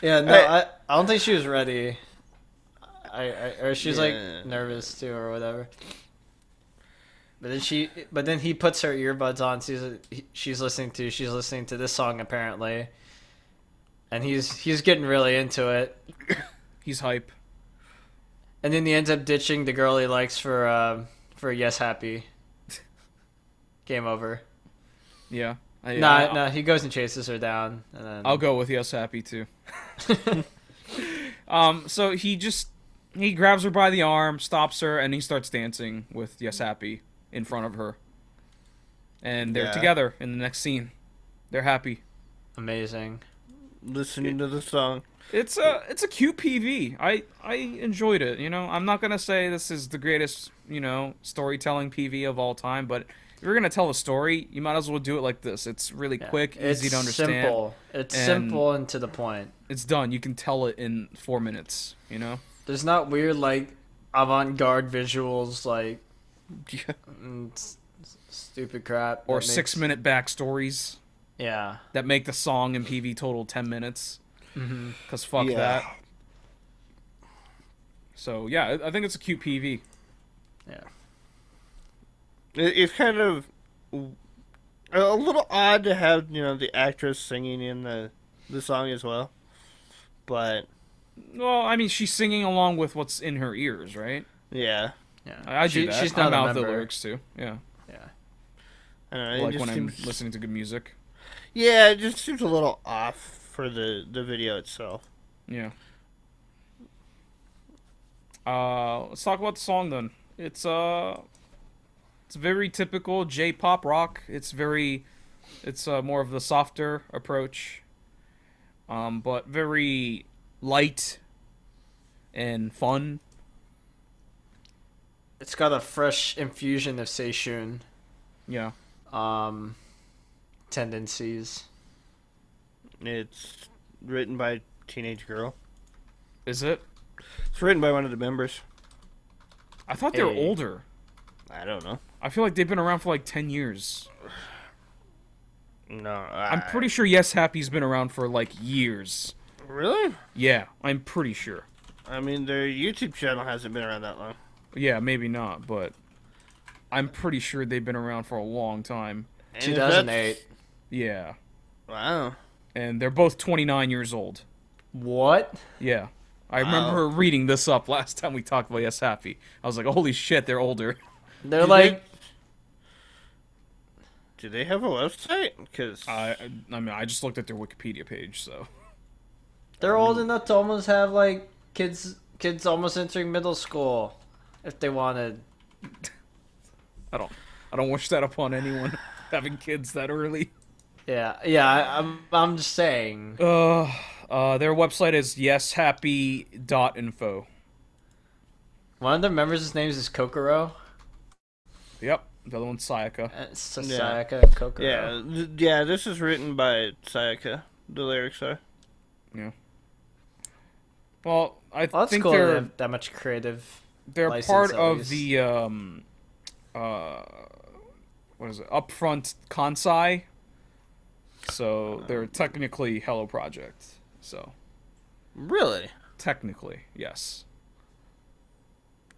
Yeah, no, I don't think she was ready. Or she's like nervous too or whatever. But then he puts her earbuds on. She's listening to this song apparently, and he's getting really into it. He's hype. And then he ends up ditching the girl he likes for Yes Happy. Game over. Yeah. No, he goes and chases her down. And then... I'll go with Yes Happy too. So he grabs her by the arm, stops her, and he starts dancing with Yes Happy in front of her. And they're together in the next scene. They're happy. Amazing. Listening to the song. It's a cute PV. I enjoyed it. You know, I'm not gonna say this is the greatest storytelling PV of all time, but if you're gonna tell a story, you might as well do it like this. It's really quick, easy to understand. Simple. It's simple and to the point. It's done. You can tell it in 4 minutes. You know. There's not weird like avant-garde visuals like stupid crap or 6-minute backstories. Yeah. That make the song and PV total 10 minutes. Because fuck that. So, yeah, I think it's a cute PV. Yeah. It's kind of a little odd to have, the actress singing in the song as well. But... Well, I mean, she's singing along with what's in her ears, right? Yeah. Yeah. I do that. She's not I a mouth the member. lyrics, too. Yeah. Yeah. I don't know, Like when I'm listening to good music. Yeah, it just seems a little off for the video itself. Yeah. Let's talk about the song then. It's very typical J-pop rock. It's more of the softer approach, but very light and fun. It's got a fresh infusion of Seishun. Yeah. Tendencies. It's written by a teenage girl. Is it? It's written by one of the members. I thought they were older. I don't know. I feel like they've been around for like 10 years. No, I'm pretty sure Yes Happy's been around for like years. Really? Yeah, I'm pretty sure. I mean, their YouTube channel hasn't been around that long. Yeah, maybe not, but I'm pretty sure they've been around for a long time. 2008. Yeah. Wow. And they're both 29 years old. What? Yeah. I remember reading this up last time we talked about Yes Happy. I was like, holy shit, they're older. They're like... Do they have a website? Because I mean, I just looked at their Wikipedia page, so... They're old enough to almost have, like, kids almost entering middle school. If they wanted. I don't wish that upon anyone, having kids that early. Yeah, I'm just saying. Their website is yeshappy.info. One of the members' names is Kokoro. Yep. The other one's Sayaka. Sayaka Kokoro. Yeah, this is written by Sayaka. The lyrics are. Yeah. Well, Well, that's think cool. they're They have that much creative. they're license, part at of least. the what is it? Upfront Kansai. So they're technically Hello Project. So Really? technically, yes.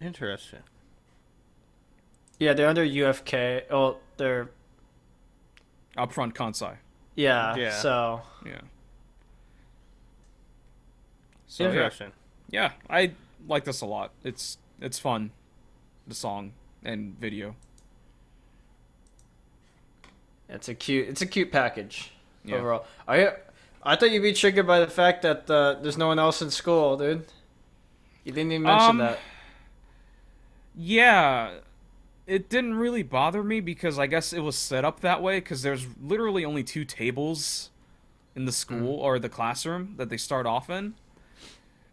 Interesting. Yeah, they're under UFK. Oh, they're Upfront Kansai. yeah. So Yeah. So yeah. Interesting. Yeah, I like this a lot. It's fun, the song and video. it's a cute package Yeah. overall. I thought you'd be triggered by the fact that there's no one else in school, dude. You didn't even mention that. Yeah, it didn't really bother me because I guess it was set up that way because there's literally only 2 tables in the school or the classroom that they start off in.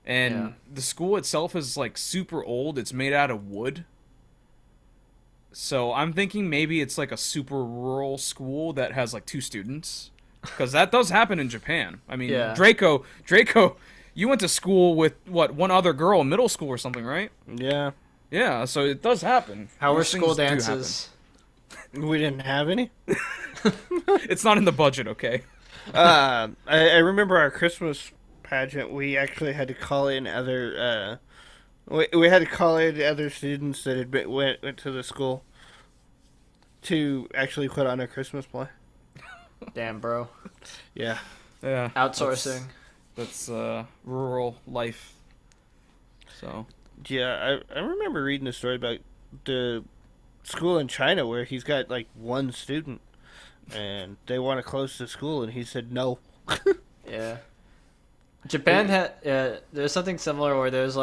And the school itself is like super old. It's made out of wood. So I'm thinking maybe it's like a super rural school that has like 2 students. Because that does happen in Japan. I mean, Yeah. Draco, you went to school with, what, one other girl in middle school or something, right? Yeah. Yeah, so it does happen. How were These school things do dances? We didn't have any. happen. It's not in the budget, okay? I remember our Christmas pageant. We actually had to call in other. We had to call in other students that had went to the school to actually put on a Christmas play. Damn, bro. Yeah. Yeah. Outsourcing. That's rural life. So. Yeah, I remember reading a story about the school in China where he's got like 1 student, and they want to close the school, and he said no. Yeah. Japan had there's something similar where there's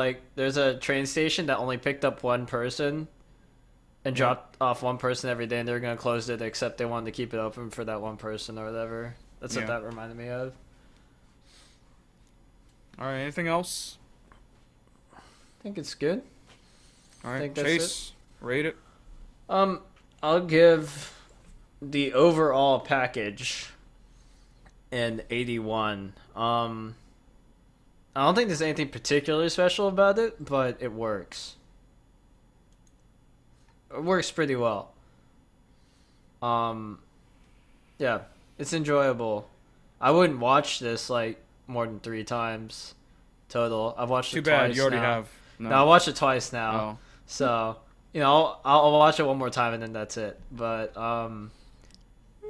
a train station that only picked up 1 person and dropped off 1 person every day, and they're gonna close it except they wanted to keep it open for that 1 person or whatever. That's what that reminded me of. All right. Anything else? I think it's good. All right. think that's Chase, rate it. I'll give the overall package an 81. I don't think there's anything particularly special about it, but it works. It works pretty well. Yeah, it's enjoyable. I wouldn't watch this like more than 3 times total. I've watched Too it bad twice you already now. have. No, I watched it twice now. Oh. So, you know, I'll watch it one more time and then that's it. But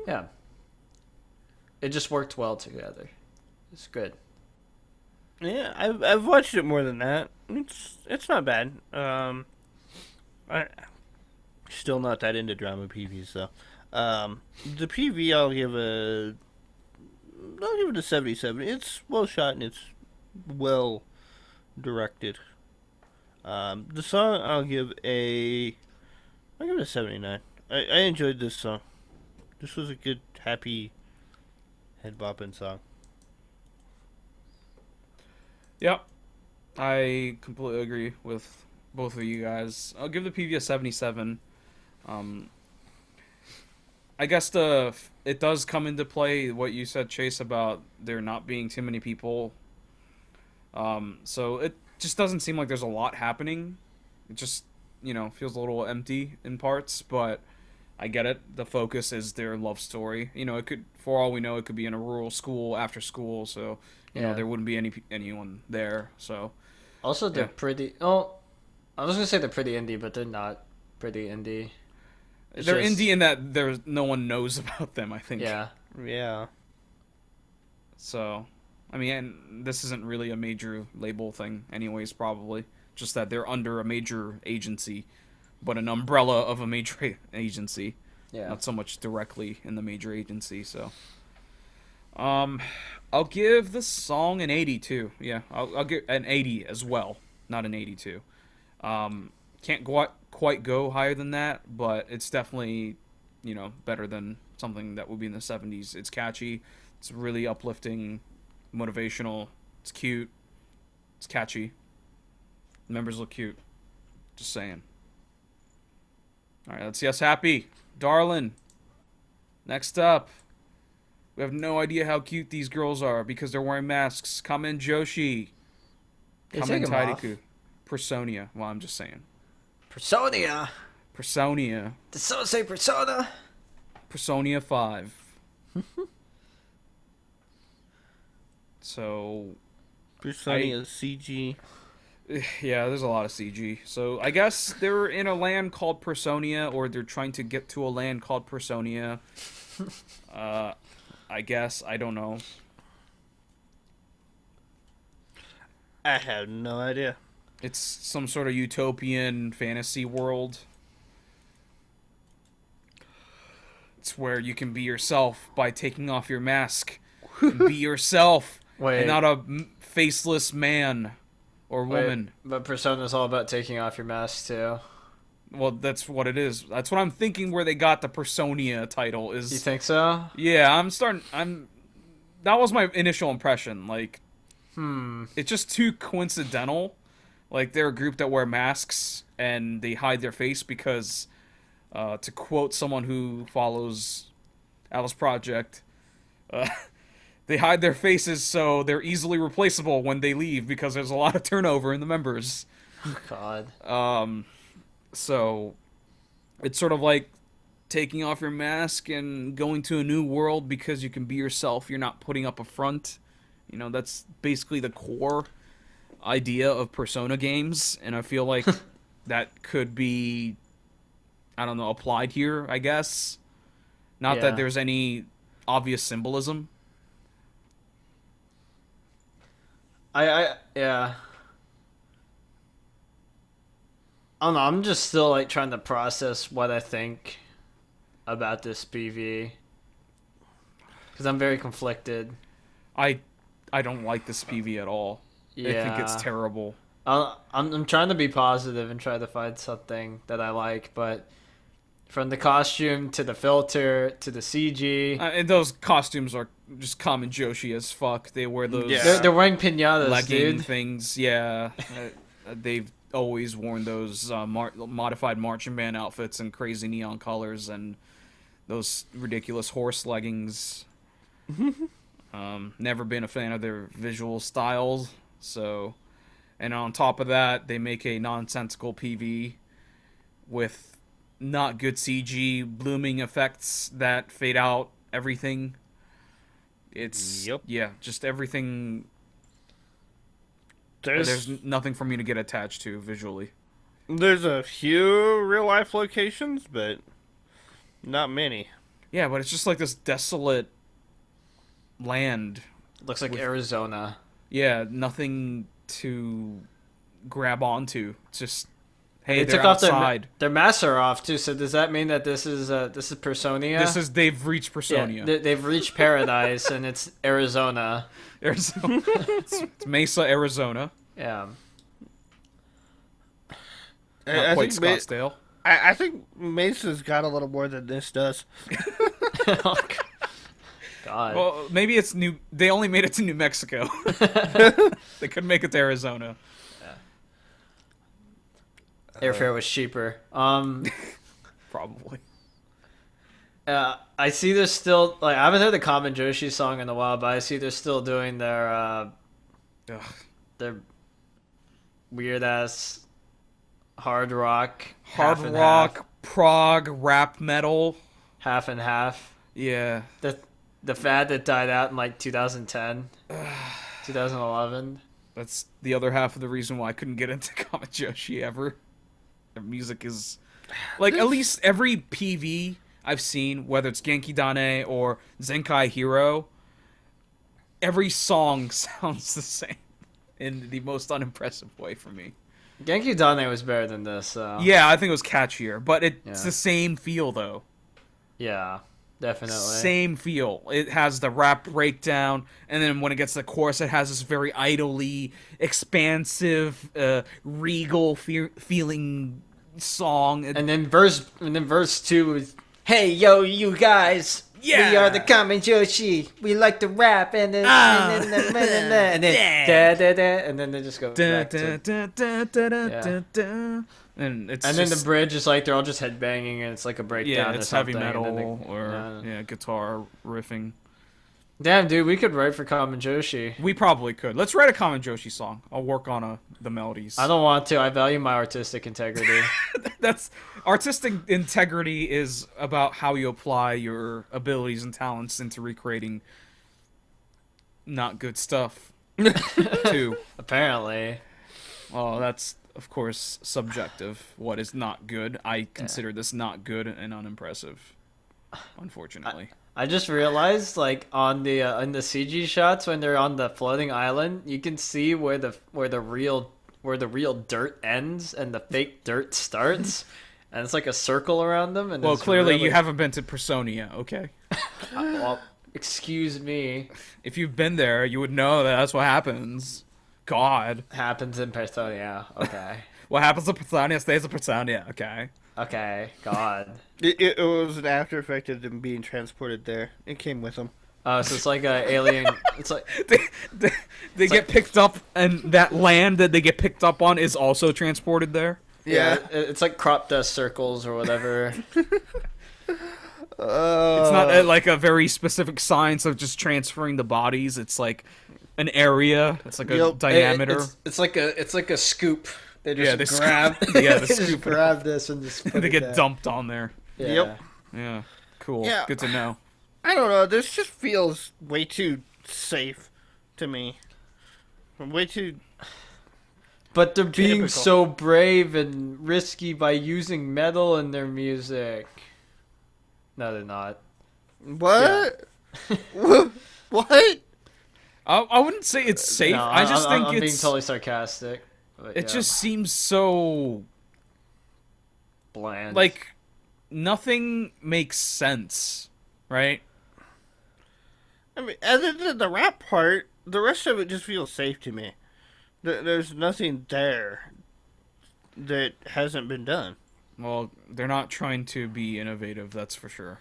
yeah, it just worked well together. It's good. Yeah, I've watched it more than that. It's not bad. I still not that into drama PVs though. The PV I'll give it a 77. It's well shot and it's well directed. The song I'll give it a 79. I enjoyed this song. This was a good, happy, head bopping song. Yep. I completely agree with both of you guys. I'll give the PV a 77. I guess it does come into play what you said, Chase, about there not being too many people. So it just doesn't seem like there's a lot happening. It just, feels a little empty in parts, but I get it. The focus is their love story. It could, for all we know, it could be in a rural school after school, so you know there wouldn't be anyone there. So Also, they're pretty. Oh, I was gonna say they're pretty indie, but they're not pretty indie. they're indie in that there's no one knows about them, I think. Yeah. Yeah. So, I mean, and this isn't really a major label thing, anyways. Probably just that they're under a major agency, but an umbrella of a major agency. Yeah. Not so much directly in the major agency. So, I'll give the song an 82. Yeah, I'll give an 80 as well, not an 82. Can't quite go higher than that, but it's definitely, better than something that would be in the 70s. It's catchy. It's really uplifting, motivational. It's cute. It's catchy. The members look cute. Just saying. Alright, let's see us happy. Darlin. Next up. We have no idea how cute these girls are because they're wearing masks. Kamen Joshi. Kamen Tairiku. Personia. Well, I'm just saying. Personia. Personia. Did someone say Persona? Personia 5. So... Personia CG. Yeah, there's a lot of CG. So I guess they're in a land called Personia, or they're trying to get to a land called Personia. I guess. I don't know. I have no idea. It's some sort of utopian fantasy world. It's where you can be yourself by taking off your mask. And be yourself. Wait. And not a faceless man or woman. But Persona's all about taking off your mask, too. Well, that's what it is. That's what I'm thinking where they got the Personia title is. You think so? Yeah, that was my initial impression. Like, it's just too coincidental. Like, they're a group that wear masks and they hide their face because, to quote someone who follows Alice Project, they hide their faces so they're easily replaceable when they leave because there's a lot of turnover in the members. God. So, it's sort of like taking off your mask and going to a new world because you can be yourself. You're not putting up a front. You know, that's basically the core idea of Persona games. And I feel like that could be, I don't know, applied here, I guess. Not that there's any obvious symbolism. Yeah. I don't know, I'm just still, like, trying to process what I think about this PV. Because I'm very conflicted. I don't like this PV at all. Yeah. I think it's terrible. I'm trying to be positive and try to find something that I like, but from the costume to the filter to the CG... and those costumes are just Kamen Joshi as fuck. They wear those... Yeah. They're wearing piñatas, legging dude. things, yeah. They've always worn those modified marching band outfits in crazy neon colors and those ridiculous horse leggings. Never been a fan of their visual styles. So, and on top of that, they make a nonsensical PV with not good CG, blooming effects that fade out everything. It's just everything. There's nothing for me to get attached to visually. There's a few real life locations, but not many. Yeah, but it's just like this desolate land. Looks like Arizona. Yeah, nothing to grab onto. It's just, hey, They they're took off outside. their masks are off too. So does that mean that this is Personia? They've reached Personia. Yeah, they've reached paradise and it's Arizona. Arizona. It's Mesa, Arizona. Yeah. Not quite Scottsdale. I think Mesa's got a little more than this does. God. Well, maybe it's New. They only made it to New Mexico. They couldn't make it to Arizona. Yeah. Airfare was cheaper. Probably. I see they're still I haven't heard the Kamen Joshi song in a while, but I see they're still doing their weird ass hard rock, prog, rap metal, half and half. Yeah. The fad that died out in like 2010, 2011. That's the other half of the reason why I couldn't get into Kamen Joshi ever. Their music is like at least every PV I've seen, whether it's Genki Dane or Zenkai Hero, every song sounds the same in the most unimpressive way for me. Genki Dane was better than this. Yeah, I think it was catchier, but it's the same feel though. Yeah, definitely. Same feel. It has the rap breakdown, and then when it gets to the chorus, it has this very idly expansive, regal feeling song. And then verse 2 is, "Hey yo, you guys, Yeah. We are the Kamen Joshi. We like to rap and then and then and then they just go back to and it's and then the bridge is like they're all just headbanging and it's like a breakdown it's or something. heavy metal and then or guitar riffing. Damn, dude, we could write for Kamen Joshi. We probably could. Let's write a Kamen Joshi song. I'll work on the melodies. I don't want to. I value my artistic integrity. That's artistic integrity is about how you apply your abilities and talents into recreating not good stuff. Too. Apparently. Oh, that's of course subjective. What is not good? I consider this not good and unimpressive. Unfortunately. I just realized, like on the in the CG shots when they're on the floating island, you can see where the real dirt ends and the fake dirt starts, and it's like a circle around them. And well, clearly really... you haven't been to Personia, okay? Well, excuse me. If you've been there, you would know that that's what happens. God. Happens in Personia. Okay. What happens to Personia stays in Personia. Okay. Okay. God. It was an after effect of them being transported there. It came with them. So it's like a alien. It's like they get picked up, and that land that they get picked up on is also transported there. Yeah. It's like crop dust circles or whatever. It's not like a very specific science of just transferring the bodies. It's like an area. It's like a diameter. It's like a scoop. They just they just grab this and just put they it get there. dumped on there. Yeah. Yep. Yeah. Cool. Yeah. Good to know. I don't know. This just feels way too safe to me. Way too. But they're being Typical. so brave and risky by using metal in their music. No, they're not. What? What? I wouldn't say it's safe. No, I just think I'm it's being totally sarcastic. But it just seems so bland. like nothing makes sense, right? I mean, other than the rap part, the rest of it just feels safe to me. There's nothing there that hasn't been done. Well, they're not trying to be innovative, that's for sure.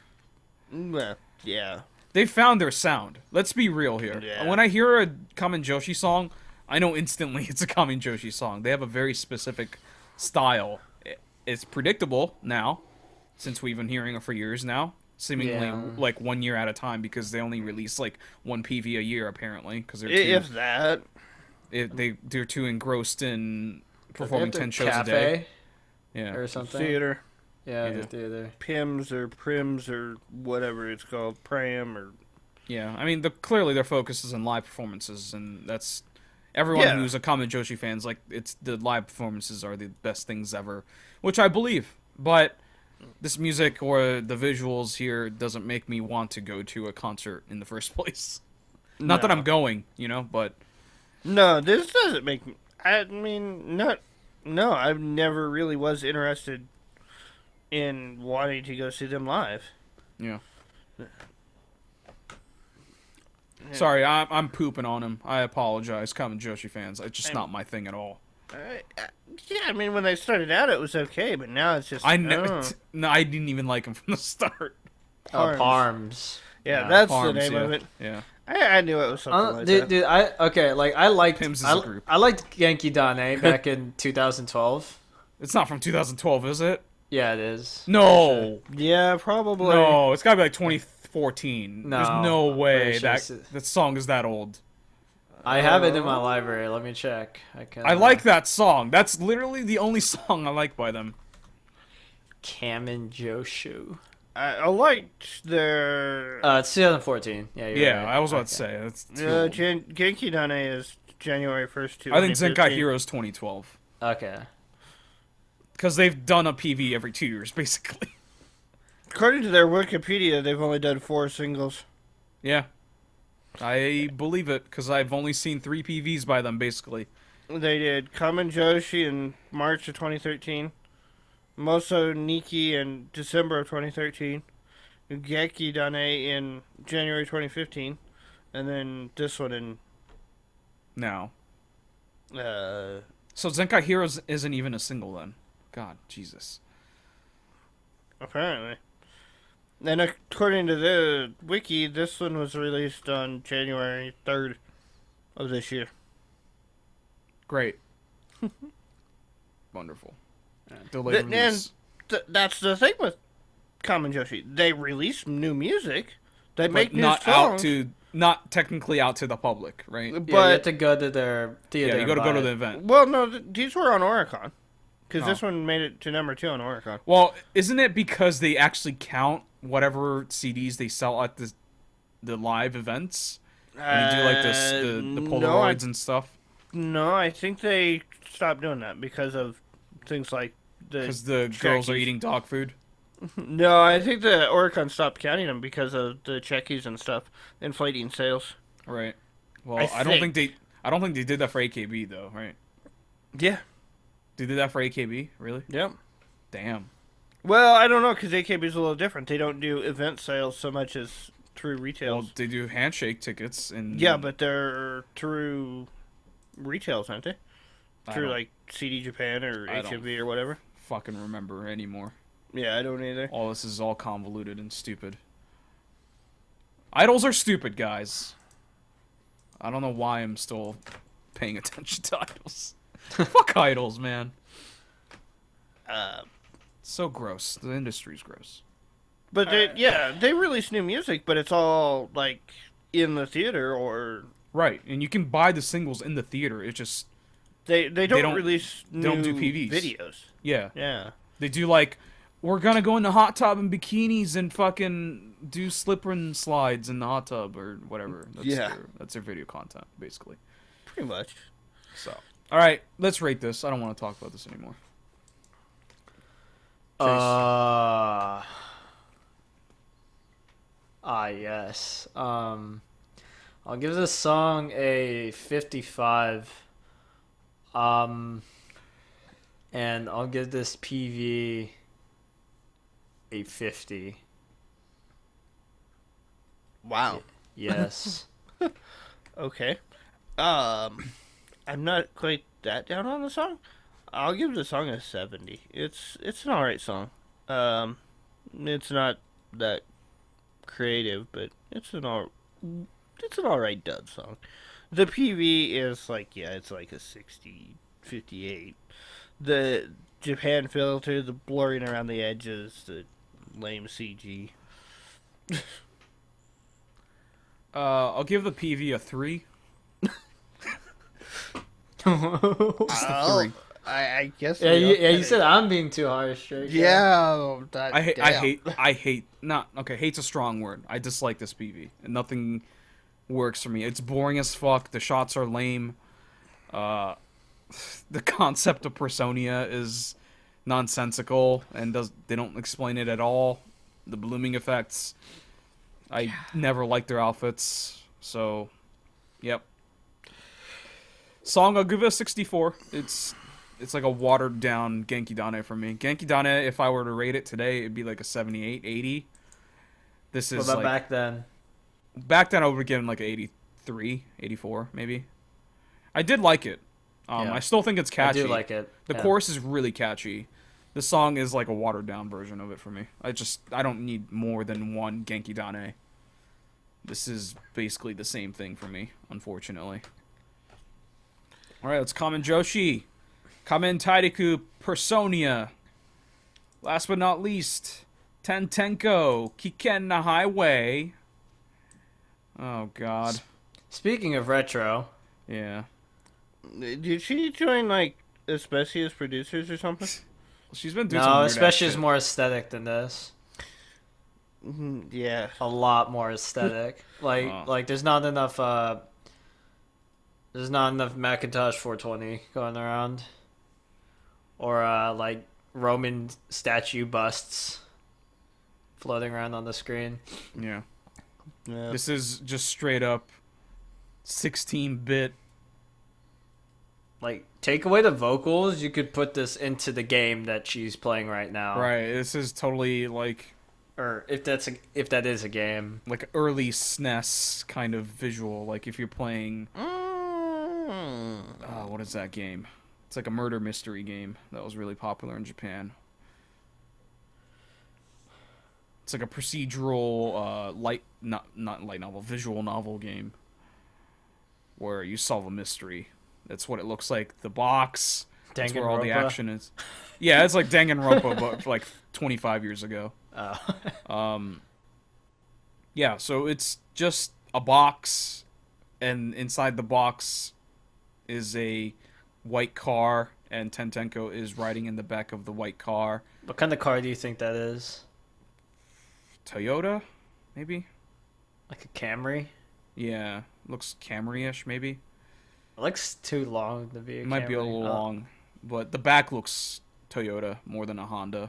Well, yeah. They found their sound. Let's be real here. Yeah. When I hear a Kamen Joshi song, I know instantly it's a Kamen Joshi song. They have a very specific style. It's predictable now, since we've been hearing it for years now. Seemingly like 1 year at a time because they only release like one PV a year apparently because they're If that. they're too engrossed in performing 10 shows cafe a day. Yeah. or something. Theater. Yeah, the theater. PIMS or Prims or whatever it's called. Pram or... Yeah, I mean, clearly their focus is on live performances, and that's everyone who's a Kamen Joshi fan's like it's the live performances are the best things ever, which I believe. But this music or the visuals here doesn't make me want to go to a concert in the first place. Not that I'm going, but No, this doesn't make me... I mean, no, I never really was interested in wanting to go see them live. yeah. Sorry, I'm pooping on him. I apologize, Kamen Joshi fans. It's just not my thing at all. Yeah, I mean, when they started out, it was okay, but now it's just... I didn't even like him from the start. Parms. Yeah, that's Parms, the name of it. Yeah. I knew it was something like that. Dude, I liked Pims is a group. I liked Genki Dane back in 2012. It's not from 2012, is it? Yeah, it is. No. Yeah, probably. No, it's got to be like 2014. No, There's no I'm way pretty sure that song is that old. I have it in my library. Let me check. I like that song. That's literally the only song I like by them. Kamen Joshi. I liked their... It's 2014. Yeah, you're right. I was about to say. That's Genki Dane is January 1st, 2015. I think Zenkai Heroes 2012. Okay. Because they've done a PV every 2 years, basically. According to their Wikipedia, they've only done 4 singles. Yeah. I believe it, because I've only seen 3 PVs by them, basically. They did Kamen Joshi in March of 2013, Moso Nikki in December of 2013, Genki Dane in January 2015, and then this one in... Now. Uh, So Zenkai Heroes isn't even a single then. God, Jesus. apparently. And according to the wiki, this one was released on January 3rd of this year. Great. Wonderful. Delayed release. That's the thing with Kamen Joshi. They release new music. They make new not songs. not technically out to the public, right? But you have to go to their theater. Yeah, you got to go to the event. Well, no, these were on Oricon. Because this one made it to number 2 on Oricon. Well, isn't it because they actually count whatever CDs they sell at the live events? And they do like the Polaroids and stuff? No, I think they stopped doing that because of things like because the girls are eating dog food? No, I think the Oricon stopped counting them because of the checkies and stuff inflating sales. Right. Well, I don't think they did that for AKB though, right? Yeah. They did that for AKB, really? Yep. Damn. Well, I don't know because AKB is a little different. They don't do event sales so much as through retail. Well, they do handshake tickets and yeah, but they're through retails, aren't they? Through like CD Japan or HMV or whatever. Fucking remember anymore. Yeah, I don't either. All this is all convoluted and stupid. Idols are stupid, guys. I don't know why I'm still paying attention to idols. Fuck idols, man. So gross. The industry's gross. But they release new music, but it's all like in the theater or right. And you can buy the singles in the theater. It just they don't release new don't do PVs. videos. Yeah. Yeah. They do like we're gonna go in the hot tub in bikinis and fucking do slipper and slides in the hot tub or whatever. That's their video content, basically. Pretty much. So, all right, let's rate this. I don't want to talk about this anymore. Yes. I'll give this song a 55. And I'll give this PV a 50. Wow. Yes. Okay. I'm not quite that down on the song. I'll give the song a 70. It's an alright song. It's not that creative, but it's an alright dub song. The PV is like, it's like a 60, 58. The Japan filter, the blurring around the edges, the lame CG. I'll give the PV a 3. I guess. Yeah, you said I'm being too harsh, right? Yeah, hate's a strong word. I dislike this PV, and nothing works for me. It's boring as fuck. The shots are lame. The concept of Personia is nonsensical, and they don't explain it at all. The blooming effects, I never liked their outfits, so, yep. Song, I'll give it a 64. It's like a watered down Genki Dane for me. Genki Dane, if I were to rate it today, it'd be like a 78, 80. This is what about like, back then? Back then I would give it like an 83, 84 maybe. I did like it. I still think it's catchy. I do like it. The chorus is really catchy. The song is like a watered down version of it for me. I don't need more than one Genki Dane. This is basically the same thing for me, unfortunately. Alright, let's Kamen Joshi. Kamen Taidiku Personia. Last but not least, Tentenko Kiken na Highway. Oh god. Speaking of retro. Yeah. Did she join like Especially as producers or something? She's been doing some weird Especially is more aesthetic than this. Yeah. A lot more aesthetic. Like there's not enough Macintosh 420 going around. Or like Roman statue busts floating around on the screen. Yeah. This is just straight up 16-bit. Like, take away the vocals, you could put this into the game that she's playing right now. Right, this is totally like... Or if that is a game. Like early SNES kind of visual, like if you're playing... what is that game? It's like a murder mystery game that was really popular in Japan. It's like a procedural, not light novel, visual novel game where you solve a mystery. That's what it looks like. The box. That's where all the Danganronpa? action is. Yeah, it's like Danganronpa, but like 25 years ago. Oh. Yeah, so it's just a box, and inside the box is a white car, and Tentenko is riding in the back of the white car. What kind of car do you think that is? Toyota, maybe? Like a Camry? Yeah, looks Camry-ish, maybe. It looks too long to be a It might be a Camry. little Oh, long, but the back looks Toyota more than a Honda.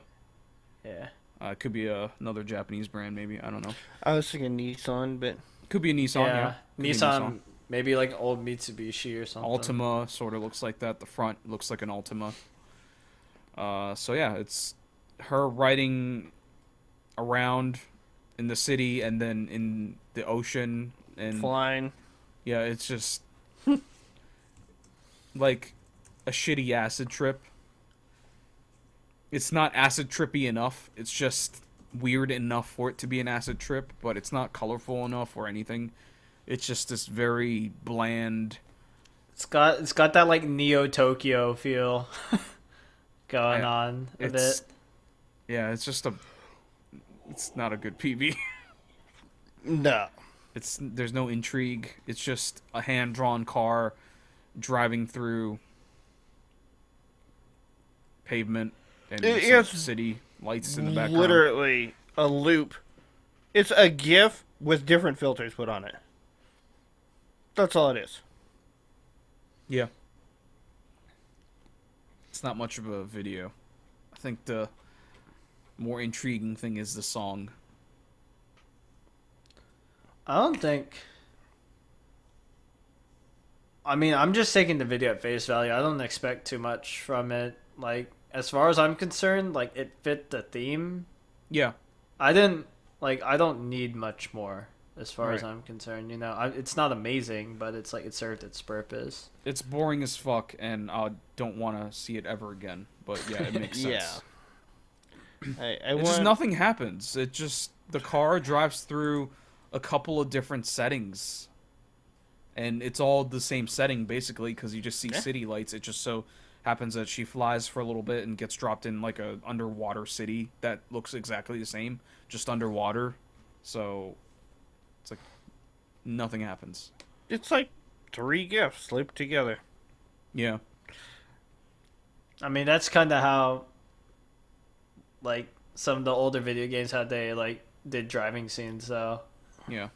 yeah. It could be another Japanese brand, maybe. I don't know. I was thinking Nissan, but Could be a Nissan, yeah. Could be Nissan, maybe like old Mitsubishi or something. Altima sort of looks like that. The front looks like an Altima. So yeah, it's her riding around in the city and then in the ocean and flying. yeah, it's just like a shitty acid trip. It's not acid trippy enough. It's just weird enough for it to be an acid trip, but it's not colorful enough or anything. It's just this very bland. It's got that like Neo Tokyo feel going on a bit. Yeah, it's just it's not a good PV. No. There's no intrigue. It's just a hand-drawn car driving through pavement and It's city lights in the background. literally a loop. It's a GIF with different filters put on it. That's all it is. Yeah. It's not much of a video. I think the more intriguing thing is the song. I don't think. I mean, I'm just taking the video at face value. I don't expect too much from it. Like, as far as I'm concerned, like, it fit the theme. Yeah. I don't need much more as far as Right. I'm concerned. You know, it's not amazing, but it's like it served its purpose. It's boring as fuck, and I don't want to see it ever again. But yeah, it makes sense. I Just want nothing happens. It just the car drives through a couple of different settings, and it's all the same setting basically because you just see city lights. It just so happens that she flies for a little bit and gets dropped in like a underwater city that looks exactly the same, just underwater. So it's like nothing happens. It's like 3 GIFs looped together. Yeah. I mean, that's kind of how, like, some of the older video games how they like did driving scenes. So Yeah.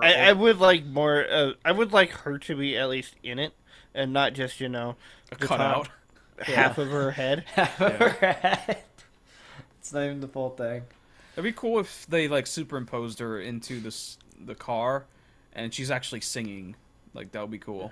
I would like more. I would like her to be at least in it, and not just A the cutout. top half of her head. It's not even the full thing. It'd be cool if they like superimposed her into the car, and she's actually singing. Like that would be cool.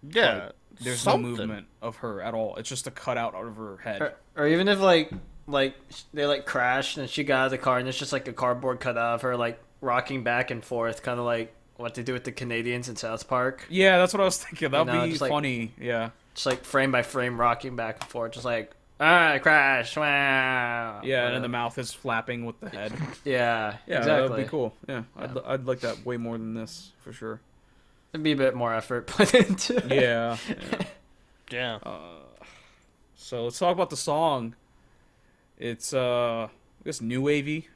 Yeah, There's something. no movement of her at all. It's just a cutout out of her head. Or even if like they like crashed and she got out of the car and it's just like a cardboard cutout of her like rocking back and forth, kind of like what they do with the Canadians in South Park. Yeah, that's what I was thinking. That'd be just, like, funny. Yeah. Just like frame by frame rocking back and forth, just like crash, wow. Yeah, and then the mouth is flapping with the head. Yeah, Yeah, exactly. that'd be cool. Yeah, I'd like that way more than this for sure. It'd be a bit more effort put into it. Yeah. Yeah. So let's talk about the song. It's I guess new wavy.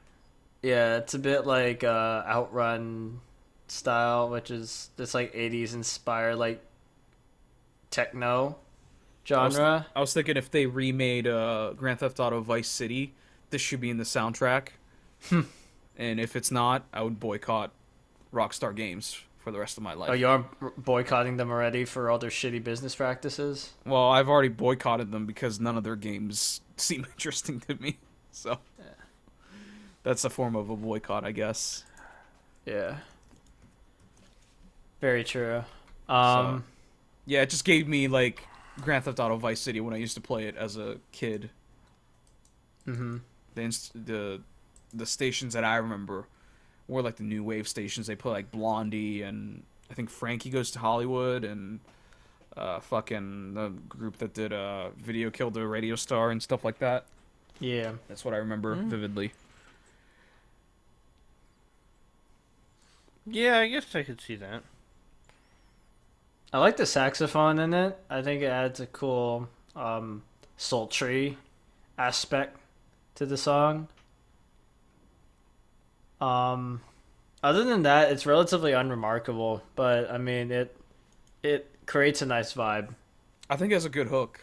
Yeah, it's a bit like Outrun style, which is this like 80s inspired like techno genre. I was thinking if they remade Grand Theft Auto Vice City, this should be in the soundtrack. And if it's not, I would boycott Rockstar Games for the rest of my life. Oh, you are boycotting them already for all their shitty business practices? Well, I've already boycotted them because none of their games seem interesting to me. So that's a form of a boycott, I guess. Yeah. Very true. So, yeah, it just gave me like Grand Theft Auto Vice City when I used to play it as a kid. Mm-hmm. The stations that I remember were like the new wave stations. They play like Blondie and I think Frankie Goes to Hollywood and fucking the group that did Video Killed the Radio Star and stuff like that. Yeah. That's what I remember vividly. Yeah, I guess I could see that. I like the saxophone in it. I think it adds a cool sultry aspect to the song. Um, Other than that, it's relatively unremarkable, but I mean it creates a nice vibe. I think it has a good hook.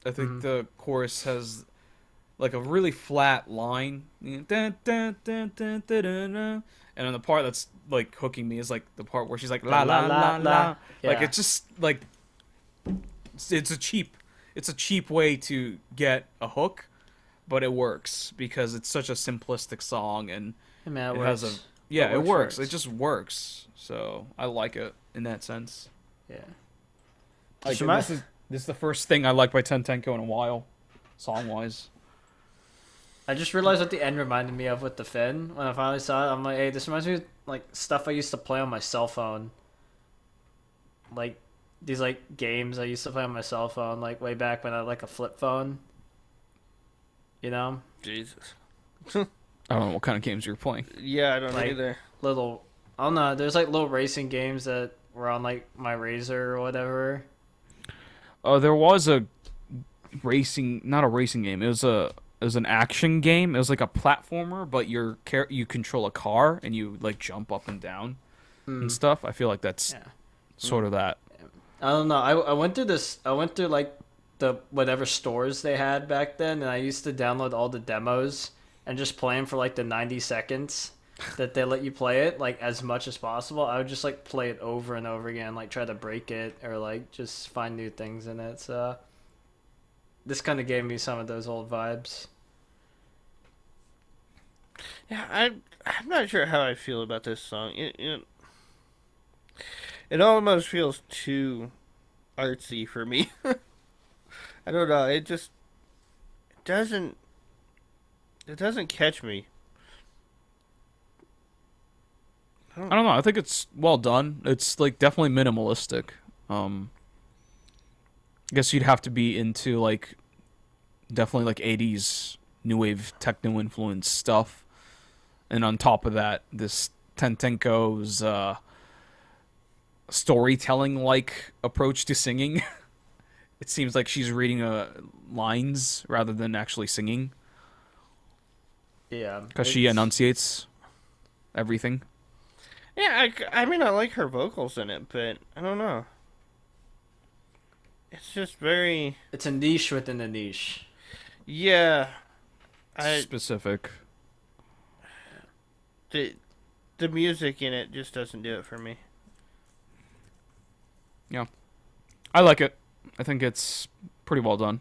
I think the chorus has like a really flat line. And then the part that's like hooking me is like the part where she's like la La la la la la. la. Like Yeah. it's just like it's a cheap way to get a hook, but it works because it's such a simplistic song and Hey, man, it has a it works. It just works. So I like it in that sense. Yeah. Like, Just remind- this is the first thing I like by Tentenko in a while, song wise. I just realized what the end reminded me of with the fin. When I finally saw it, I'm like, hey, this reminds me of like stuff I used to play on my cell phone. Like these like games I used to play on my cell phone, like way back when I had like a flip phone. You know? Jesus. I don't know what kind of games you're playing. Yeah, I don't know Like either. little I don't know, there's like little racing games that were on like my Razor or whatever. Oh, there was a not a racing game. It was an action game. It was like a platformer, but you control a car and you like jump up and down and stuff. I feel like that's Yeah. sort of that. I don't know. I went through this. I went through like the whatever stores they had back then, and I used to download all the demos and just play them for like the 90 seconds that they let you play it, like as much as possible. I would just like play it over and over again, like try to break it or like just find new things in it. So this kind of gave me some of those old vibes. Yeah, I'm not sure how I feel about this song. It almost feels too artsy for me. I don't know. Doesn't it doesn't catch me. I don't know. I think it's well done. It's like definitely minimalistic. I guess you'd have to be into like definitely like 80s new wave techno influence stuff. And on top of that, this Tentenko's storytelling like approach to singing. It seems like she's reading lines rather than actually singing Yeah, because she enunciates everything. Yeah, I mean I like her vocals in it, but I don't know. It's just very it's a niche within a niche. yeah. Specific. The music in it just doesn't do it for me. Yeah, I like it. I think it's pretty well done.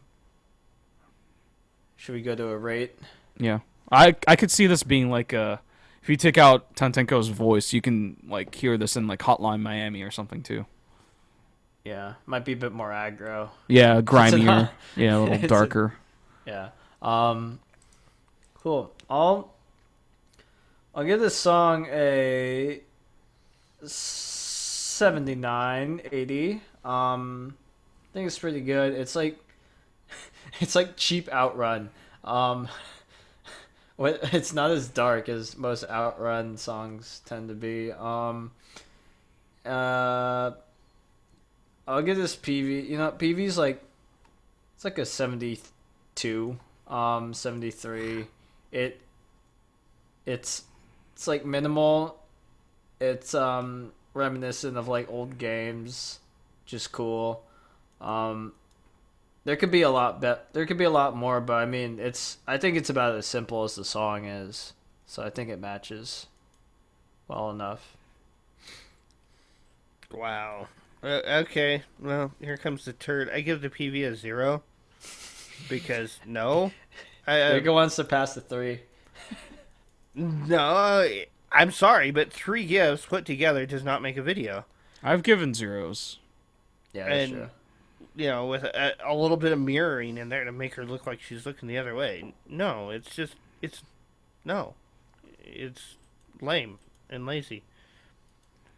Should we go to a rate? Yeah, I could see this being like if you take out Tentenko's voice, you can like hear this in like Hotline Miami or something too. Yeah, might be a bit more aggro. Yeah, grimier. not- Yeah, a little darker. Yeah. Cool. I'll give this song a 79, 80. I think it's pretty good. It's like it's like cheap Outrun. It's not as dark as most Outrun songs tend to be. I'll give this PV. You know, PV's like it's like a 72, 73. It's like minimal. It's reminiscent of like old games, just cool. There could be a lot there could be a lot more, but I mean, I think it's about as simple as the song is. So I think it matches well enough. Wow. Okay. Well, here comes the turd. I give the PV a 0 because no. Draco wants to pass the 3. No, I'm sorry, but 3 gifts put together does not make a video. I've given zeros. Yeah, that's And true. you know, with a little bit of mirroring in there to make her look like she's looking the other way. No, it's lame and lazy.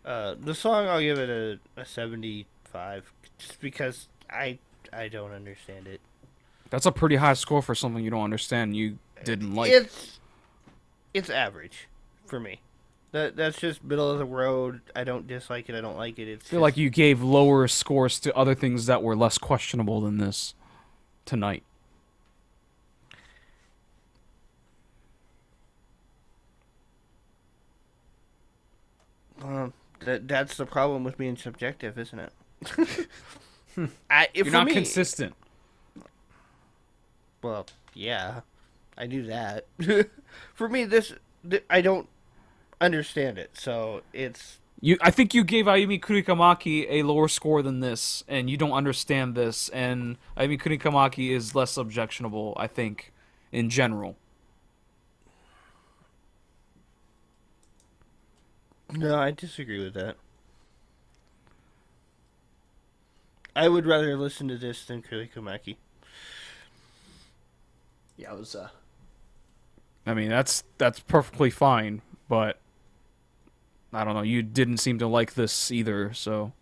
The song I'll give it a 75 just because I don't understand it. That's a pretty high score for something you don't understand. You didn't like. It's average for me. That's just middle of the road. I don't dislike it. I don't like it. I feel like you gave lower scores to other things that were less questionable than this tonight. That's the problem with being subjective, isn't it? You're not consistent. Well, yeah, I knew that. For me, I don't understand it, so it's... I think you gave Ayumikurikamaki a lower score than this, and you don't understand this, and Ayumikurikamaki is less objectionable, I think, in general. No, I disagree with that. I would rather listen to this than Kurikamaki. Yeah, it was. I mean, that's perfectly fine, but I don't know. You didn't seem to like this either, so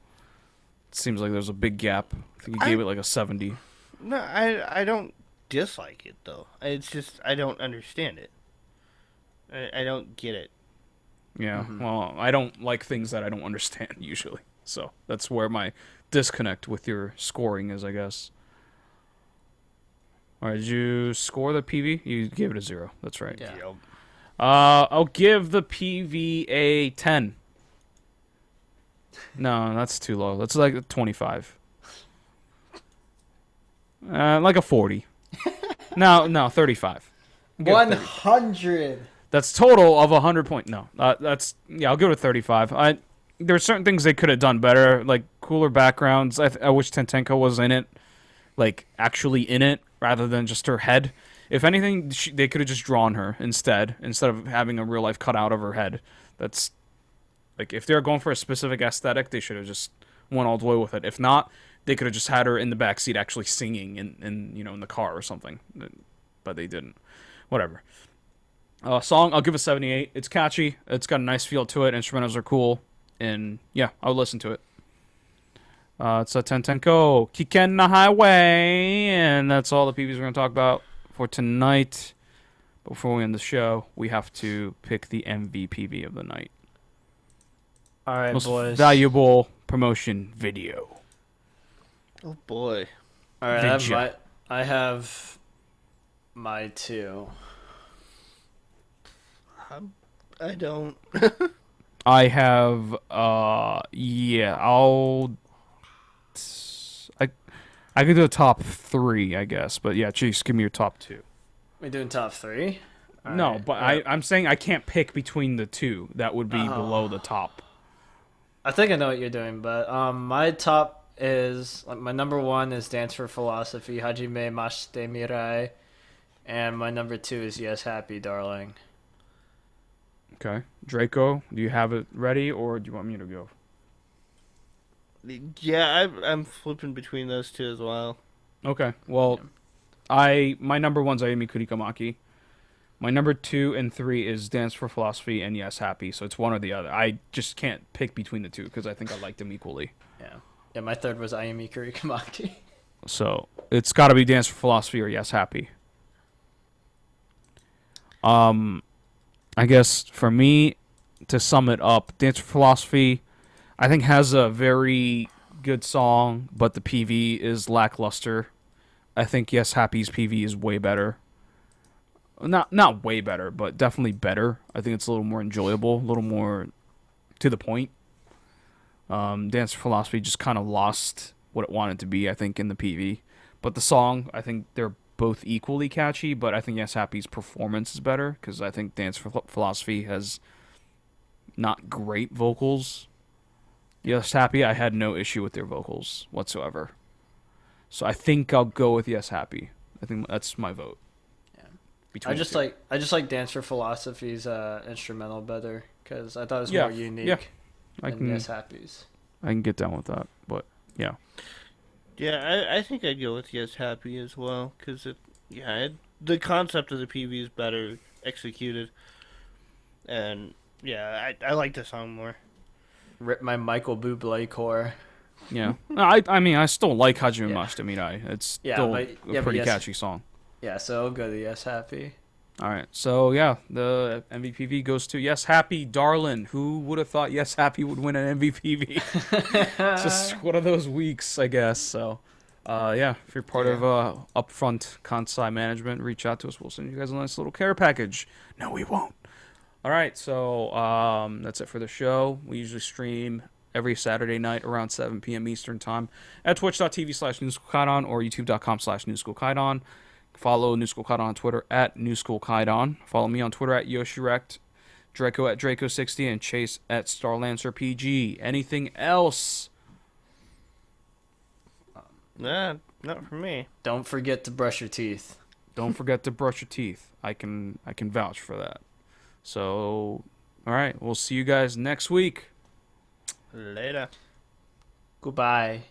it seems like there's a big gap. I think you gave it like a 70. No, I don't dislike it though. It's just I don't understand it. I don't get it. Yeah, well, I don't like things that I don't understand usually, so that's where my disconnect with your scoring is, I guess. All right, did you score the PV? You gave it a 0. That's right. Yeah. Yep. I'll give the PV a 10. No, that's too low. That's like a 25. Like a 40. No, 35. 100. That's total of 100 point. No, I'll give it a 35. There are certain things they could have done better, like cooler backgrounds. I wish Tentenko was in it, like actually in it, rather than just her head. If anything, they could have just drawn her instead of having a real life cutout of her head. That's like if they're going for a specific aesthetic, they should have just went all the way with it. If not, they could have just had her in the backseat actually singing in the car or something. But they didn't. Whatever. Song, I'll give it 78. It's catchy. It's got a nice feel to it. Instrumentals are cool. And yeah, I'll listen to it. It's a Tentenko, Kiken na Highway. And that's all the PVs we're going to talk about for tonight. Before we end the show, we have to pick the MVPV of the night. All right, Most boys. valuable promotion video. Oh boy. All right, I have my 2. I don't. I have, yeah, I could do a top 3, I guess. But yeah, Chase, give me your top 2. We doing top 3? All no, right. but I'm saying I can't pick between the 2. That would be below the top. I think I know what you're doing, but my top is my number 1 is Dance for Philosophy, Hajime Mashite Mirai, and my number 2 is Yes Happy Darling. Okay, Draco, do you have it ready, or do you want me to go? Yeah, I'm flipping between those two as well. Okay, well, my number 1's Ayumikurikamaki. My number 2 and 3 is Dance for Philosophy and Yes Happy, so it's one or the other. I just can't pick between the two because I think I liked them equally. Yeah, my 3rd was Ayumikurikamaki. So it's got to be Dance for Philosophy or Yes Happy. I guess for me, to sum it up, Dance for Philosophy, I think has a very good song, but the PV is lackluster. I think Yes Happy's PV is way better. Not way better, but definitely better. I think it's a little more enjoyable, a little more to the point. Dance for Philosophy just kind of lost what it wanted to be, I think, in the PV. But the song, I think they're both equally catchy, but I think Yes Happy's performance is better, because I think Dance for Philosophy has not great vocals. Yes Happy, I had no issue with their vocals whatsoever. So I think I'll go with Yes Happy. I think that's my vote. I just like Dance for Philosophy's instrumental better because I thought it was more unique than Yes Happy's. I can get down with that, but yeah. Yeah, I think I'd go with Yes Happy as well because the concept of the PV is better executed, and yeah, I like the song more. Rip my Michael Bublé core. Yeah. No, I mean, I still like Hajime Mashita Mirai. It's still a pretty catchy song. Yeah, so good. Yes, Happy. All right. So, yeah, the MVPV goes to Yes Happy Darlin. Who would have thought Yes Happy would win an MVPV? It's just one of those weeks, I guess. So, yeah, if you're part of Upfront Kansai Management, reach out to us. We'll send you guys a nice little care package. No, we won't. All right. So, that's it for the show. We usually stream every Saturday night around 7 p.m. Eastern Time at twitch.tv/newschoolkaidon or youtube.com/newschoolkaidon. Follow New School Kaidon on Twitter at New School Kaidon. Follow me on Twitter at Yoshirect, Draco at Draco60, and Chase at StarLancerPG. Anything else? Nah, not for me. Don't forget to brush your teeth. Don't forget to brush your teeth. I can vouch for that. So, all right, we'll see you guys next week. Later. Goodbye.